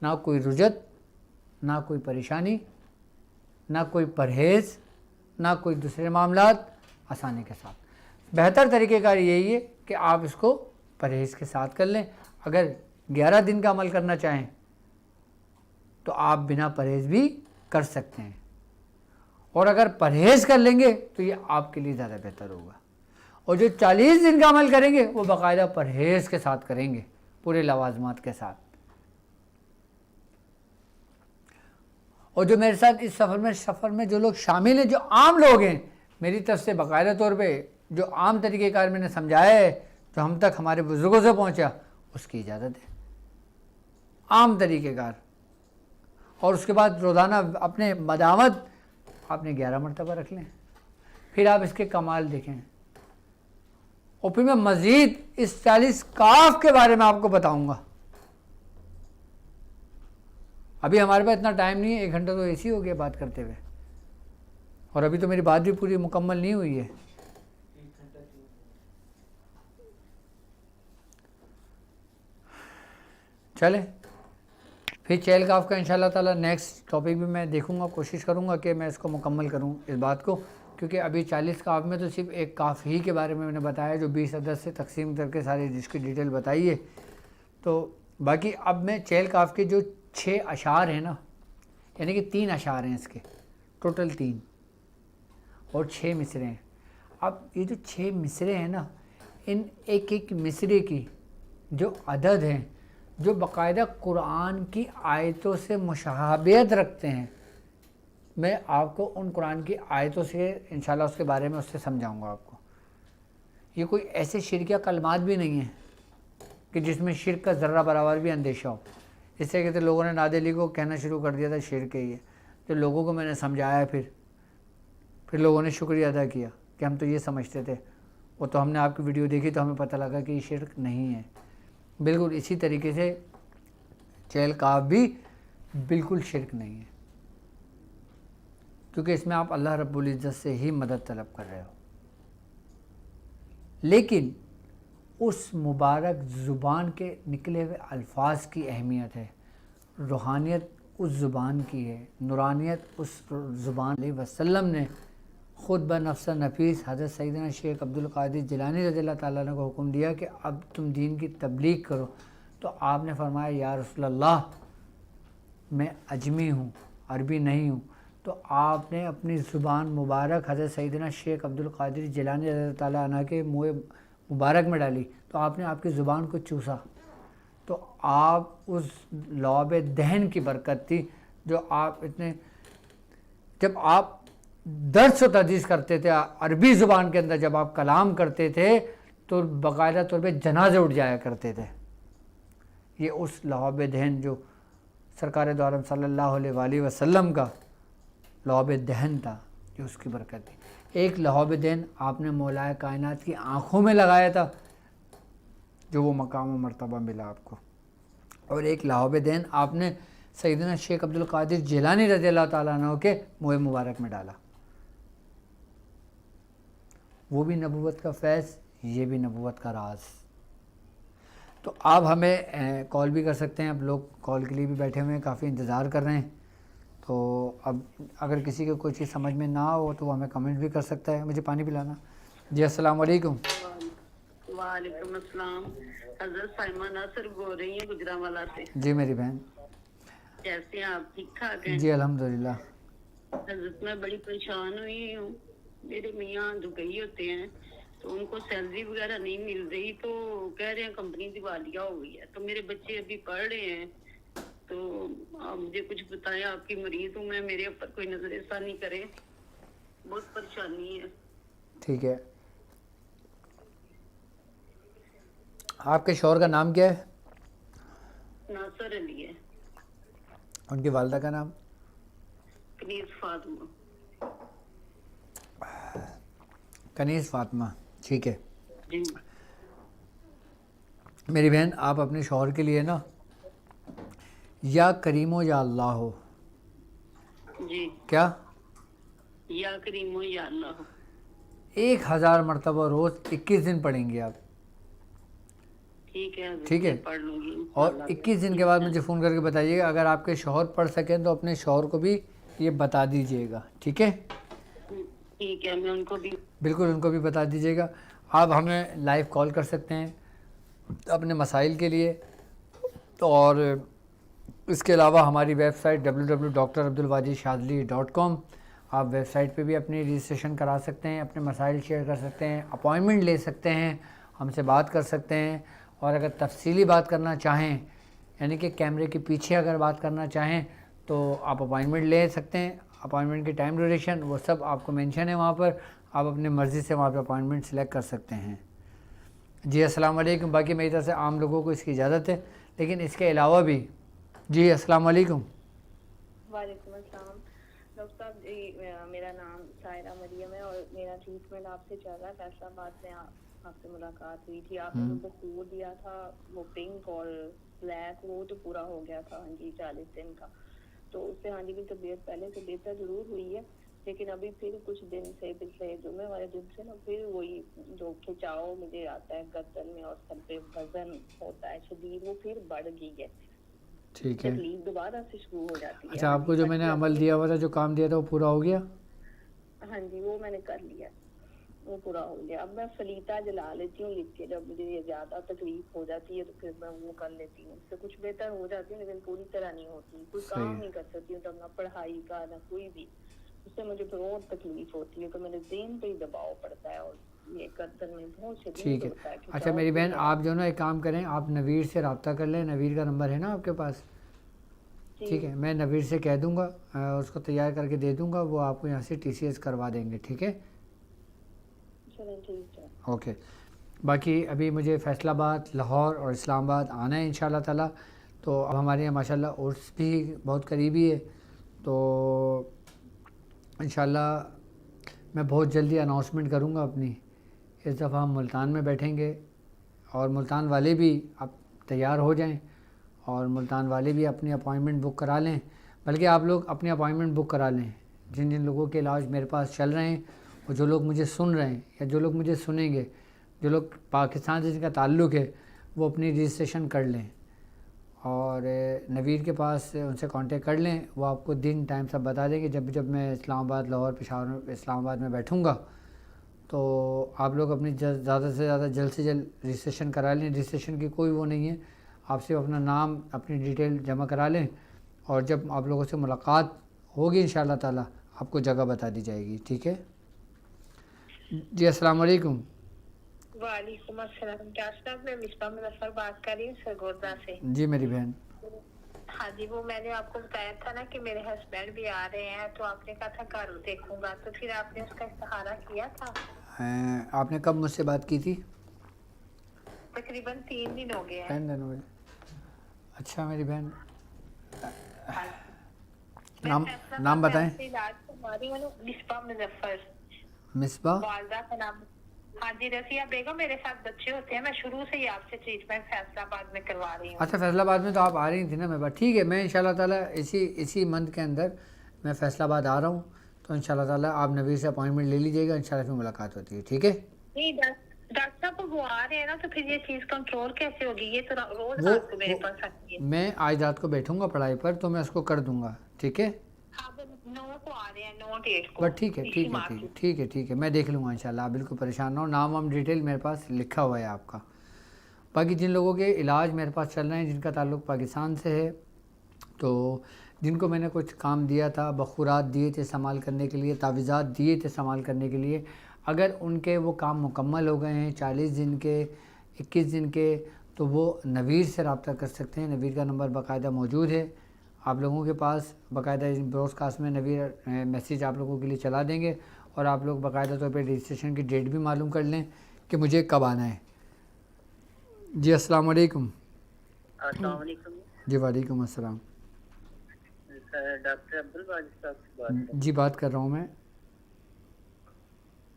نہ کوئی رجت، نہ کوئی پریشانی، نہ کوئی پرہیز، نہ کوئی دوسرے معاملات، آسانی کے ساتھ۔ بہتر طریقہ کار یہی ہے کہ آپ اس کو پرہیز کے ساتھ کر لیں۔ اگر 11 دن کا عمل کرنا چاہیں تو آپ بنا پرہیز بھی کر سکتے ہیں، اور اگر پرہیز کر لیں گے تو یہ آپ کے لیے زیادہ بہتر ہوگا۔ اور جو 40 دن کا عمل کریں گے وہ باقاعدہ پرہیز کے ساتھ کریں گے، پورے لوازمات کے ساتھ۔ اور جو میرے ساتھ اس سفر میں جو لوگ شامل ہیں، جو عام لوگ ہیں، میری طرف سے باقاعدہ طور پہ جو عام طریقہ کار میں نے سمجھایا ہے، جو ہم تک ہمارے بزرگوں سے پہنچا، اس کی اجازت ہے، عام طریقہ کار۔ اور اس کے بعد روزانہ اپنے مداوت آپ نے 11 مرتبہ رکھ لیں، پھر آپ اس کے کمال دیکھیں۔ اور پھر میں مزید اس 40 کاف کے بارے میں آپ کو بتاؤں گا۔ ابھی ہمارے پاس اتنا ٹائم نہیں ہے، 1 گھنٹہ تو ایسی ہو گیا بات کرتے ہوئے، اور ابھی تو میری بات بھی پوری مکمل نہیں ہوئی ہے۔ چلیں پھر چہل کاف کا انشاءاللہ تعالی نیکسٹ ٹاپک بھی میں دیکھوں گا، کوشش کروں گا کہ میں اس کو مکمل کروں اس بات کو، کیونکہ ابھی 40 کاف میں تو صرف ایک کاف ہی کے بارے میں نے بتایا جو 20 عدد سے تقسیم کر کے سارے جس کی ڈیٹیل بتائی ہے۔ تو باقی اب میں چہل کاف کے جو 6 اشعار ہیں نا، یعنی کہ 3 اشعار ہیں اس کے، ٹوٹل 3 اور 6 مصرے ہیں۔ اب یہ جو 6 مصرے ہیں نا، ان ایک ایک مصرے کی جو عدد ہیں، جو باقاعدہ قرآن کی آیتوں سے مشابہت رکھتے ہیں، میں آپ کو ان قرآن کی آیتوں سے انشاءاللہ اس کے بارے میں اس سے سمجھاؤں گا آپ کو۔ یہ کوئی ایسے شرکیہ کلمات بھی نہیں ہیں کہ جس میں شرک کا ذرہ برابر بھی اندیشہ ہو۔ اس سے کہتے لوگوں نے ناد علی کو کہنا شروع کر دیا تھا شرک ہے یہ، تو لوگوں کو میں نے سمجھایا، پھر لوگوں نے شکریہ ادا کیا کہ ہم تو یہ سمجھتے تھے، وہ تو ہم نے آپ کی ویڈیو دیکھی تو ہمیں پتہ لگا کہ یہ شرک نہیں ہے۔ بالکل اسی طریقے سے چہل کاف بھی بالکل شرک نہیں ہے، کیونکہ اس میں آپ اللہ رب العزت سے ہی مدد طلب کر رہے ہو۔ لیکن اس مبارک زبان کے نکلے ہوئے الفاظ کی اہمیت ہے، روحانیت اس زبان کی ہے، نورانیت اس زبان علیہ وسلم نے خود بنفس نفیس حضرت سیدنا شیخ عبدالقادر جیلانی رضی اللہ تعالیٰ عنہ کو حکم دیا کہ اب تم دین کی تبلیغ کرو، تو آپ نے فرمایا یا رسول اللہ میں اجمی ہوں، عربی نہیں ہوں۔ تو آپ نے اپنی زبان مبارک حضرت سیدنا شیخ عبدالقادر جیلانی رضی اللہ تعالیٰ عنہ کے منہ مبارک میں ڈالی، تو آپ نے آپ کی زبان کو چوسا، تو آپ اس لعاب دہن کی برکت تھی جو آپ جب آپ درس و تدریس کرتے تھے عربی زبان کے اندر، جب آپ کلام کرتے تھے تو باقاعدہ طور پہ جنازے اٹھ جایا کرتے تھے۔ یہ اس لعاب دہن جو سرکار دو عالم صلی اللہ علیہ وآلہ وسلم کا لعاب دہن تھا، یہ اس کی برکت تھی۔ ایک لعاب دہن آپ نے مولا کائنات کی آنکھوں میں لگایا تھا، جو وہ مقام و مرتبہ ملا آپ کو، اور ایک لعاب دہن آپ نے سیدنا شیخ عبدالقادر جیلانی رضی اللہ تعالیٰ عنہ کے منہ مبارک میں ڈالا۔ وہ بھی نبوت کا فیض، یہ بھی نبوت کا راز۔ تو آپ ہمیں کال بھی کر سکتے ہیں، اب لوگ کال کے لیے بھی بیٹھے ہوئے ہیں، کافی انتظار کر رہے ہیں۔ تو اب اگر کسی کو کوئی چیز سمجھ میں نہ ہو تو وہ ہمیں کمنٹ بھی کر سکتا ہے۔ مجھے پانی پلانا۔ جی السلام علیکم۔ وعلیکم السلام، حضرت سائمہ ناصر بول رہی ہیں گجرانوالہ سے۔ جی میری بہن، کیسے ہیں آپ؟ ٹھیک ٹھاک ہیں؟ جی الحمدللہ۔ حضرت میں بڑی پریشان ہوئی ہوں، میرے میاں دبئی ہوتے ہیں تو ان کو سیلری وغیرہ نہیں مل رہی، تو کہہ رہے ہیں کمپنی دیوالیہ ہو گئی ہے، تو میرے بچے ابھی پڑھ رہے ہیں تو آپ مجھے کچھ بتائیں, آپ کی مریض ہوں میں, میرے اوپر کوئی نظر ثانی کرے, بہت پریشانی ہے. ٹھیک ہے, آپ کے شوہر کا نام کیا ہے؟ ناصر علی ہے. ان کی والدہ کا نام؟ کنیز فاطمہ. کنیز فاطمہ. ٹھیک ہے جی میری بہن, آپ اپنے شوہر کے لیے نا یا کریم ہو یا اللہ ہو, جی, کیا یا کریم ہو یا اللہ ہو. 1000 مرتبہ روز 21 دن پڑھیں گے آپ. ٹھیک ہے حضرت, ٹھیک میں ہے, پڑھ لوں گی اور انشاءاللہ. 21 دن کے بعد مجھے فون کر کے بتائیے گا. اگر آپ کے شوہر پڑھ سکیں تو اپنے شوہر کو بھی یہ بتا دیجیے گا. ٹھیک ہے, ٹھیک ہے, میں ان کو بھی. بالکل ان کو بھی بتا دیجیے گا. آپ ہمیں لائیو کال کر سکتے ہیں اپنے مسائل کے لیے, اور اس کے علاوہ ہماری ویب سائٹ www.drabdulwajidshadli.com, آپ ویب سائٹ پہ بھی اپنی رجسٹریشن کرا سکتے ہیں, اپنے مسائل شیئر کر سکتے ہیں, اپوائنٹمنٹ لے سکتے ہیں, ہم سے بات کر سکتے ہیں. اور اگر تفصیلی بات کرنا چاہیں, یعنی کہ کیمرے کے پیچھے اگر بات کرنا چاہیں, تو آپ اپوائنٹمنٹ لے سکتے ہیں. اپوائنٹمنٹ کی ٹائم ڈیوریشن وہ سب آپ کو مینشن ہے وہاں پر, آپ اپنی مرضی سے وہاں پہ اپوائنٹمنٹ سلیکٹ کر سکتے ہیں. جی السلام علیکم. باقی میری طرف سے عام لوگوں کو اس کی اجازت ہے, لیکن اس کے علاوہ بھی. جی السلام علیکم. وعلیکم السلام. ڈاکٹر صاحب جی, میرا نام سائرہ مریم ہے اور میرا ٹریٹمنٹ آپ سے چل رہا ہے. فیصل آباد میں آپ سے ملاقات ہوئی تھی, آپ نے مجھے کوڈ دیا تھا وہ پنک اور بلیک, وہ تو پورا ہو گیا تھا ہاں جی 40 دن کا. تو اس سے ہاں جی کی طبیعت پہلے سے بہتر ضرور ہوئی ہے, لیکن ابھی پھر کچھ دن سے, پچھلے جمعے والے دن سے نا پھر وہی جو کھچاؤ مجھے آتا ہے گردن میں اور سر پہ وزن ہوتا ہے شدید, وہ پھر بڑھ گئی ہے. ٹھیک ہے, تکلیف دوبارہ سے شروع ہو جاتی ہے. اچھا آپ کو جو میں نے عمل دیا ہوا تھا, جو کام دیا تھا, وہ پورا ہو گیا؟ ہاں جی وہ میں نے کر لیا, وہ پورا ہو گیا. اب میں فلیتا جلا لیتی ہوں لکھ کے, جب مجھے یہ زیادہ تکلیف ہو جاتی ہے تو پھر میں وہ کر لیتی ہوں. اس سے کچھ بہتر ہو جاتی ہے لیکن پوری طرح نہیں ہوتی. کوئی کام نہیں کر سکتی ہوں تب, نہ پڑھائی کا نہ کوئی بھی. اس سے مجھے بہت تکلیف ہوتی ہے, تو میرے ذہن پہ ہی دباؤ پڑتا ہے اور یہ گردن میں بہت شدید ٹھیک ہے. ہوتا ہے. اچھا میری بہن, آپ جو نا ایک کام کریں, آپ نویر سے رابطہ کر لیں. نویر کا نمبر ہے نا آپ کے پاس؟ ٹھیک ہے, میں نویر سے کہہ دوں گا, اس کو تیار کر کے دے دوں گا, وہ آپ کو یہاں سے TCS کروا دیں گے. ٹھیک ہے, اوکے. باقی ابھی مجھے فیصل آباد, لاہور اور اسلام آباد آنا ہے انشاءاللہ تعالی. تو اب ہمارے یہاں ماشاءاللہ عرس بھی بہت قریبی ہے, تو انشاءاللہ میں بہت جلدی اناؤنسمنٹ کروں گا اپنی. اس دفعہ ہم ملتان میں بیٹھیں گے, اور ملتان والے بھی اب تیار ہو جائیں, اور ملتان والے بھی اپنی اپوائنٹمنٹ بک کرا لیں. بلکہ آپ لوگ اپنی اپوائنٹمنٹ بک کرا لیں, جن جن لوگوں کے علاج میرے پاس چل رہے ہیں, اور جو لوگ مجھے سن رہے ہیں یا جو لوگ مجھے سنیں گے, جو لوگ پاکستان سے جن کا تعلق ہے, وہ اپنی رجسٹریشن کر لیں. اور نویر کے پاس ان سے کانٹیکٹ کر لیں, وہ آپ کو دن ٹائم سب بتا دیں گے. جب میں اسلام آباد, لاہور, پشاور, اسلام آباد میں بیٹھوں گا, تو آپ لوگ اپنی زیادہ سے زیادہ جلد سے جلد رجسٹریشن کرا لیں. رجسٹریشن کی کوئی وہ نہیں ہے, آپ صرف اپنا نام, اپنی ڈیٹیل جمع کرا لیں, اور جب آپ لوگوں سے ملاقات ہوگی انشاءاللہ تعالی آپ کو جگہ بتا دی جائے گی. ٹھیک ہے, جی السلام علیکم. وعلیکم السلام. ڈاکٹر صاحب میں مصباح مظفر بات کر رہی ہوں سرگودا سے. جی میری بہن. ہاں جی, وہ میں نے آپ کو بتایا تھا نا کہ میرے ہسبینڈ بھی آ رہے ہیں, تو آپ نے کہا تھا گھر دیکھوں گا, تو پھر آپ نے اس کا استخارہ کیا تھا؟ آپ نے کب مجھ سے بات کی تھی؟ تقریباً 3 دن ہو گئے ہیں. 3 دن ہو گئے. اچھا میری بہن, نام بتائیں. مصباح مظفر. مصباح. والدہ کا نام ہاں جی رضیہ بیگم. میرے ساتھ بچے ہوتے ہیں, میں شروع سے ہی آپ سے ٹریٹمنٹ فیصل آباد میں کروا رہی ہوں. اچھا فیصل آباد میں تو آپ آ رہی تھی نا میرے پاس. ٹھیک ہے, میں انشاءاللہ تعالیٰ اسی منتھ کے اندر میں فیصل آباد آ رہا ہوں, تو انشاءاللہ تعالیٰ آپ نویر سے اپوائنٹمنٹ لے لیجیے گا, انشاءاللہ پھر ملاقات ہوتی ہے. ٹھیک ہے, نہیں ڈاکٹر صاحب وہ آ رہے ہیں نا, تو پھر یہ چیز کنٹرول کیسے ہوگی؟ یہ تو روز رات کو میرے پاس آتی ہے. میں آج رات کو بیٹھوں گا پڑھائی پر, تو میں اس کو کر دوں گا. ٹھیک ہے, ہاں 9 کو آ رہے ہیں, 9-8 کو. بس ٹھیک ہے, میں دیکھ لوں گا انشاءاللہ. آپ بالکل پریشان نہ ہو, نام ڈیٹیل میرے پاس لکھا ہوا ہے آپ کا. باقی جن لوگوں کے علاج میرے پاس چل رہے ہیں, جن کا تعلق پاکستان سے ہے, تو جن کو میں نے کچھ کام دیا تھا, بخورات دیے تھے استعمال کرنے کے لیے, تعویذات دیے تھے استعمال کرنے کے لیے, اگر ان کے وہ کام مکمل ہو گئے ہیں 40 دن کے, 21 دن کے, تو وہ نویر سے رابطہ کر سکتے ہیں. نویر کا نمبر باقاعدہ موجود ہے آپ لوگوں کے پاس. باقاعدہ براڈ کاسٹ میں نویر میسیج آپ لوگوں کے لیے چلا دیں گے اور آپ لوگ باقاعدہ طور پہ رجسٹریشن کی ڈیٹ بھی معلوم کر لیں کہ مجھے کب آنا ہے. جی السلام علیکم. السلام علیکم. جی وعلیکم السلام. ڈاکٹر عبدالواجد صاحب سے بات کر. جی بات کر رہا ہوں میں.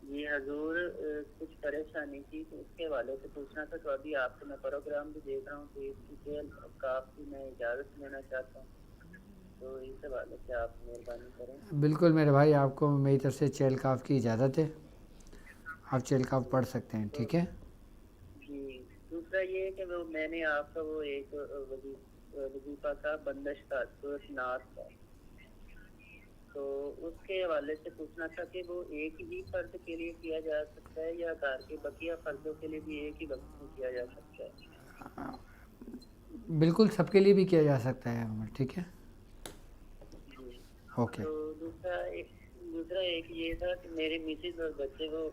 جی حضور کچھ پریشانی تھی تو اس کے حوالے سے پوچھنا تھا. تو ابھی آپ کو میں پروگرام بھی دیکھ رہا ہوں تو اس کی تیل کافی میں اجازت لینا چاہتا ہوں, تو اس حوالے سے آپ مہربانی کریں. بالکل میرے بھائی, آپ کو میری طرف سے چیل کاف کی اجازت ہے, آپ چیل کاف پڑھ سکتے ہیں. ٹھیک ہے جی. دوسرا یہ ہے کہ وہ میں نے آپ کا وہ ایک وظیفہ کا بندش تھا سورۃ ناس کا, تو اس کے حوالے سے پوچھنا تھا کہ وہ ایک ہی فرد کے لیے کیا جا سکتا ہے یا گھر کے بقیہ فردوں کے لیے بھی ایک ہی وقت میں کیا جا سکتا ہے؟ بالکل سب کے لیے بھی کیا جا سکتا ہے عمر. ٹھیک ہے جی. اوکے. تو دوسرا ایک یہ تھا کہ میرے مسز اور بچے کو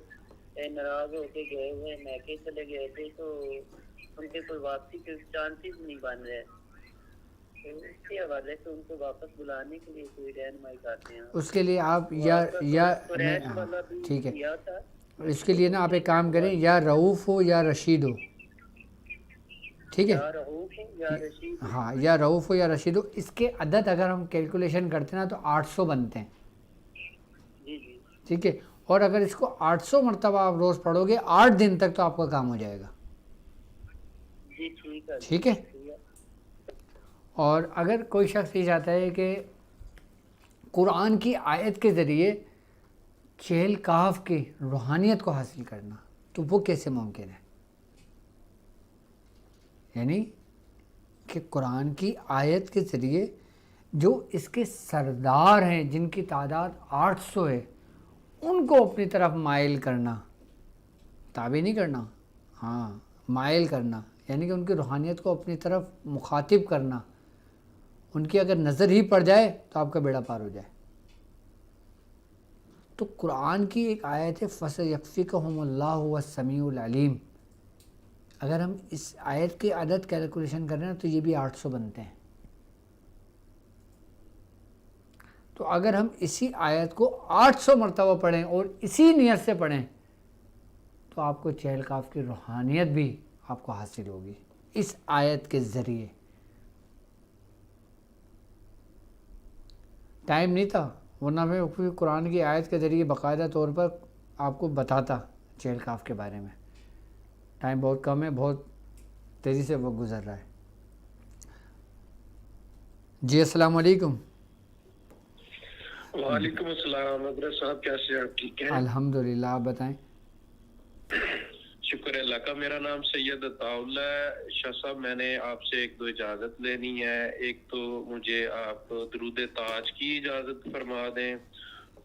ناراض ہو کے گئے ہوئے میکے چلے گئے تھے, تو ان کے کوئی واپسی کے چانسز نہیں بن رہے, تو اس کے حوالے سے ان کو واپس بلانے کے لیے کوئی رہنمائی کرتے ہیں. اس کے لیے آپ ٹھیک ہے, اس کے لیے نا آپ ایک کام کریں, یا رؤوف ہو یا رشید ہو. ٹھیک ہے, ہاں یا رؤوف ہو یا رشید ہو. اس کے عدد اگر ہم کیلکولیشن کرتے ہیں نا تو 800 بنتے ہیں. ٹھیک ہے, اور اگر اس کو 800 مرتبہ آپ روز پڑھو گے 8 دن تک تو آپ کا کام ہو جائے گا. ٹھیک ہے. اور اگر کوئی شخص یہ چاہتا ہے کہ قرآن کی آیت کے ذریعے چہل کاف کی روحانیت کو حاصل کرنا, تو وہ کیسے ممکن ہے؟ یعنی کہ قرآن کی آیت کے ذریعے جو اس کے سردار ہیں جن کی تعداد 800 ہے ان کو اپنی طرف مائل کرنا, تابع نہیں کرنا, ہاں مائل کرنا, یعنی کہ ان کی روحانیت کو اپنی طرف مخاطب کرنا. ان کی اگر نظر ہی پڑ جائے تو آپ کا بیڑا پار ہو جائے. تو قرآن کی ایک آیت ہے فَسَيَكْفِيكَهُمُ اللَّهُ وَالسَّمِيعُ الْعَلِيمُ. اگر ہم اس آیت کے عدد کیلکولیشن کریں تو یہ بھی 800 بنتے ہیں. تو اگر ہم اسی آیت کو 800 مرتبہ پڑھیں اور اسی نیت سے پڑھیں تو آپ کو چہل کاف کی روحانیت بھی آپ کو حاصل ہوگی اس آیت کے ذریعے. ٹائم نہیں تھا, ورنہ میں قرآن کی آیت کے ذریعے باقاعدہ طور پر آپ کو بتاتا چہل کاف کے بارے میں. ٹائم بہت کم ہے, بہت تیزی سے وقت گزر رہا ہے. جی السلام علیکم. وعلیکم السلام. حضرت صاحب کیسے ہیں آپ؟ ٹھیک ہیں الحمدللہ, آپ بتائیں. شکر اللہ کا. میرا نام سید عطاءاللہ ہے. شاہ صاحب میں نے آپ سے ایک دو اجازت لینی ہے. ایک تو مجھے آپ درود تاج کی اجازت فرما دیں,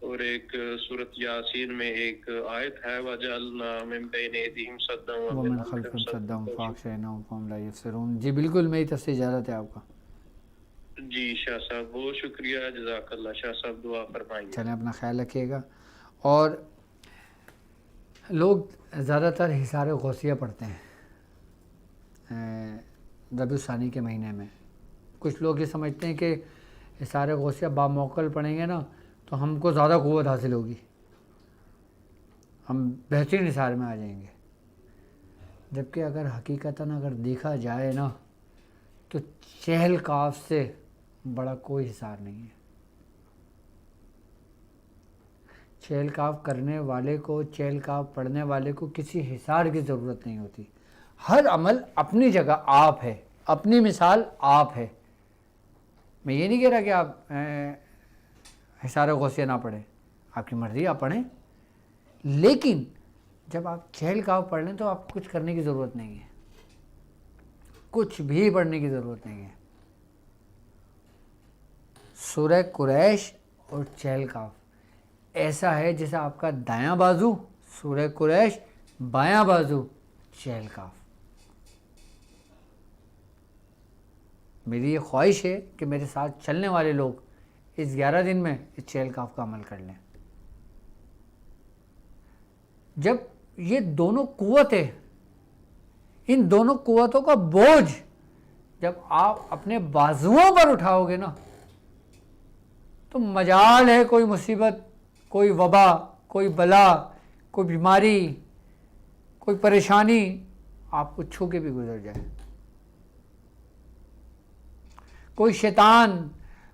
اور ایک سورۃ یاسین میں ایک آیت ہے وَجَعَلْنَا مِن بَيْنِ أَيْدِيهِمْ سَدًّا وَمِنْ خَلْفِهِمْ سَدًّا فَأَغْشَيْنَاهُمْ فَهُمْ لَا يُبْصِرُونَ. جی بالکل میری طرف سے اجازت ہے آپ کا. جی شاہ صاحب بہت شکریہ, جزاک اللہ. شاہ صاحب دعا فرمائیے. چلیں اپنا خیال رکھیے گا. اور لوگ زیادہ تر حصار غوثیہ پڑھتے ہیں ربیع الثانی کے مہینے میں. کچھ لوگ یہ سمجھتے ہیں کہ حصار غوثیہ باموکل پڑھیں گے نا تو ہم کو زیادہ قوت حاصل ہوگی, ہم بہترین حصار میں آ جائیں گے. جبکہ اگر حقیقتاً اگر دیکھا جائے نا تو چہل کاف سے بڑا کوئی حصار نہیں ہے. چہل کاف کرنے والے کو, چہل کاف پڑھنے والے کو کسی حصار کی ضرورت نہیں ہوتی. ہر عمل اپنی جگہ آپ ہے, اپنی مثال آپ ہے. میں یہ نہیں کہہ رہا کہ آپ حصار غوثیہ نہ پڑھیں, آپ کی مرضی آپ پڑھیں, لیکن جب آپ چہل کاف پڑھ لیں تو آپ کو کچھ کرنے کی ضرورت نہیں ہے, کچھ بھی پڑھنے کی ضرورت نہیں ہے. سورہ قریش اور چہل کاف ایسا ہے جیسا آپ کا دایاں بازو سورہ قریش, بایاں بازو چہل کاف. میری یہ خواہش ہے کہ میرے ساتھ چلنے والے لوگ اس 11 دن میں اس چہل کاف کا عمل کر لیں. جب یہ دونوں قوت ہے, ان دونوں قوتوں کا بوجھ جب آپ اپنے بازوؤں پر اٹھاؤ گے نا تو مجال ہے کوئی مصیبت، کوئی وبا، کوئی بلا، کوئی بیماری، کوئی پریشانی آپ کو چھو کے بھی گزر جائے. کوئی شیطان،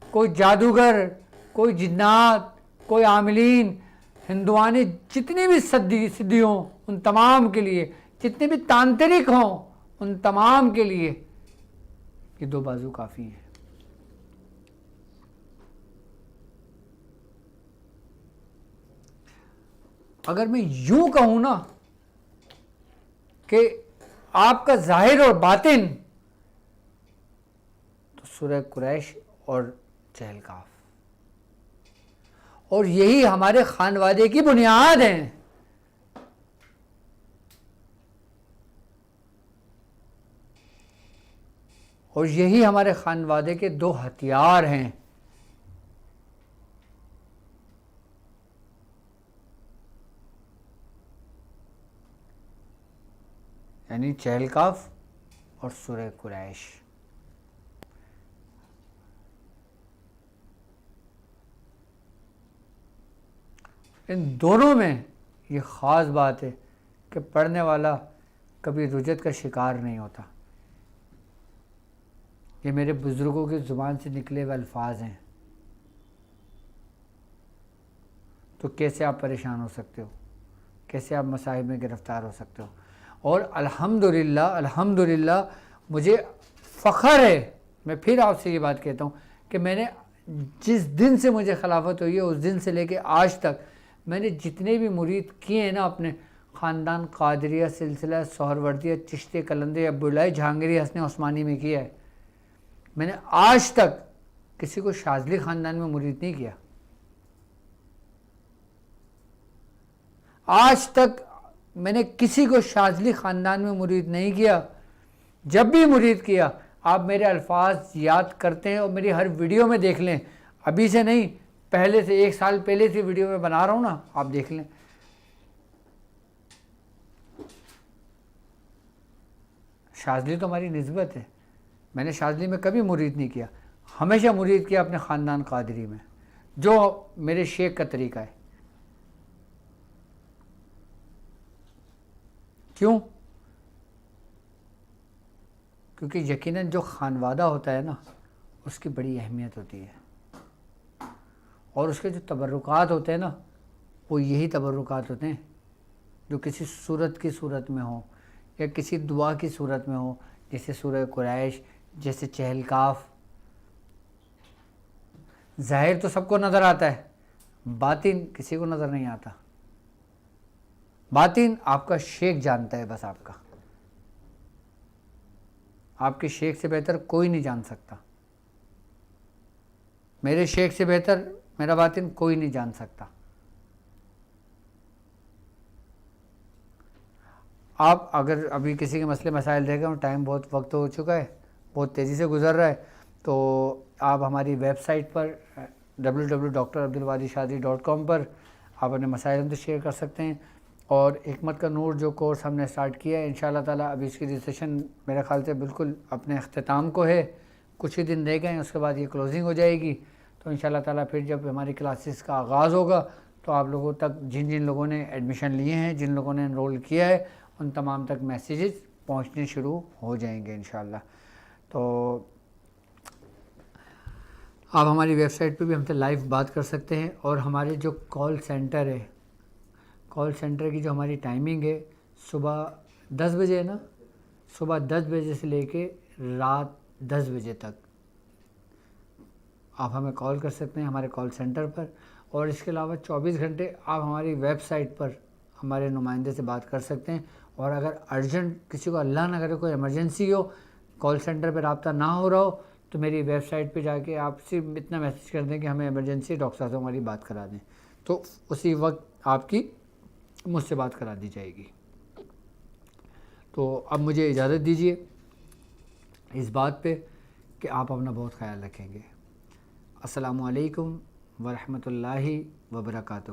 کوئی جادوگر، کوئی جنات، کوئی عاملین، ہندوانی جتنی بھی سدھی ہوں ان تمام کے لیے، جتنے بھی تانترک ہوں ان تمام کے لیے یہ 2 بازو کافی ہیں. اگر میں یوں کہوں نا کہ آپ کا ظاہر اور باطن، تو سورہ قریش اور چہل کاف، اور یہی ہمارے خانوادے کی بنیاد ہیں. اور یہی ہمارے خانوادے کے 2 ہتھیار ہیں. یعنی چہل کاف اور سورہ قریش. ان دونوں میں یہ خاص بات ہے کہ پڑھنے والا کبھی رجت کا شکار نہیں ہوتا. یہ میرے بزرگوں کی زبان سے نکلے ہوئے الفاظ ہیں. تو کیسے آپ پریشان ہو سکتے ہو، کیسے آپ مصائب میں گرفتار ہو سکتے ہو. اور الحمدللہ مجھے فخر ہے، میں پھر آپ سے یہ بات کہتا ہوں کہ میں نے جس دن سے مجھے خلافت ہوئی ہے اس دن سے لے کے آج تک میں نے جتنے بھی مرید کیے ہیں نا اپنے خاندان، قادریہ سلسلہ، سہروردیہ، چشتی، قلندر، ابولائی، جہانگیری، حسنی عثمانی میں کیا ہے. میں نے آج تک کسی کو شاذلی خاندان میں مرید نہیں کیا. آج تک میں نے کسی کو شاذلی خاندان میں مرید نہیں کیا. جب بھی مرید کیا آپ میرے الفاظ یاد کرتے ہیں اور میری ہر ویڈیو میں دیکھ لیں، ابھی سے نہیں، پہلے سے 1 سال پہلے سے ویڈیو میں بنا رہا ہوں نا، آپ دیکھ لیں. شاذلی تو ہماری نسبت ہے. میں نے شاذلی میں کبھی مرید نہیں کیا، ہمیشہ مرید کیا اپنے خاندان قادری میں، جو میرے شیخ کا طریقہ ہے. کیوں؟ کیونکہ یقیناً جو خانوادہ ہوتا ہے نا اس کی بڑی اہمیت ہوتی ہے، اور اس کے جو تبرکات ہوتے ہیں نا وہ یہی تبرکات ہوتے ہیں جو کسی صورت کی صورت میں ہوں یا کسی دعا کی صورت میں ہوں، جیسے سورہ قریش، جیسے چہل کاف. ظاہر تو سب کو نظر آتا ہے، باطن کسی کو نظر نہیں آتا. باطن آپ کا شیخ جانتا ہے بس. آپ کے شیخ سے بہتر کوئی نہیں جان سکتا. میرے شیخ سے بہتر میرا باطن کوئی نہیں جان سکتا. آپ اگر ابھی کسی کے مسئلے مسائل دیکھیں اور ٹائم بہت وقت ہو چکا ہے، بہت تیزی سے گزر رہا ہے، تو آپ ہماری ویب سائٹ پر www.drabdulwadiشاذلی.com پر آپ اپنے مسائل ہم سے شیئر کر سکتے ہیں. اور حکمت کا نور جو کورس ہم نے سٹارٹ کیا ہے انشاءاللہ تعالیٰ ابھی اس کی رجسٹریشن میرے خیال سے بالکل اپنے اختتام کو ہے. کچھ ہی دن رہ گئے ہیں، اس کے بعد یہ کلوزنگ ہو جائے گی. تو انشاءاللہ تعالیٰ پھر جب ہماری کلاسز کا آغاز ہوگا تو آپ لوگوں تک جن لوگوں نے ایڈمیشن لیے ہیں، جن لوگوں نے انرول کیا ہے، ان تمام تک میسیجز پہنچنے شروع ہو جائیں گے انشاءاللہ. تو آپ ہماری ویب سائٹ پہ بھی ہم سے لائیو بات کر سکتے ہیں. اور ہمارے جو کال سینٹر ہے، کال سینٹر کی جو ہماری ٹائمنگ ہے صبح 10 بجے ہے نا، صبح 10 بجے سے لے کے رات 10 بجے تک آپ ہمیں کال کر سکتے ہیں ہمارے کال سینٹر پر. اور اس کے علاوہ 24 گھنٹے آپ ہماری ویب سائٹ پر ہمارے نمائندے سے بات کر سکتے ہیں. اور اگر ارجنٹ کسی کو اللہ نہ کرے کوئی ایمرجنسی ہو، کال سینٹر پہ رابطہ نہ ہو رہا ہو، تو میری ویب سائٹ پہ جا کے آپ صرف اتنا میسیج کر دیں کہ ہمیں ایمرجنسی، ڈاکٹر صاحب سے ہماری بات کرا دیں، تو اسی وقت آپ کی مجھ سے بات کرا دی جائے گی. تو اب مجھے اجازت دیجیے اس بات پہ کہ آپ اپنا بہت خیال رکھیں گے. السلام علیکم ورحمۃ اللہ وبرکاتہ.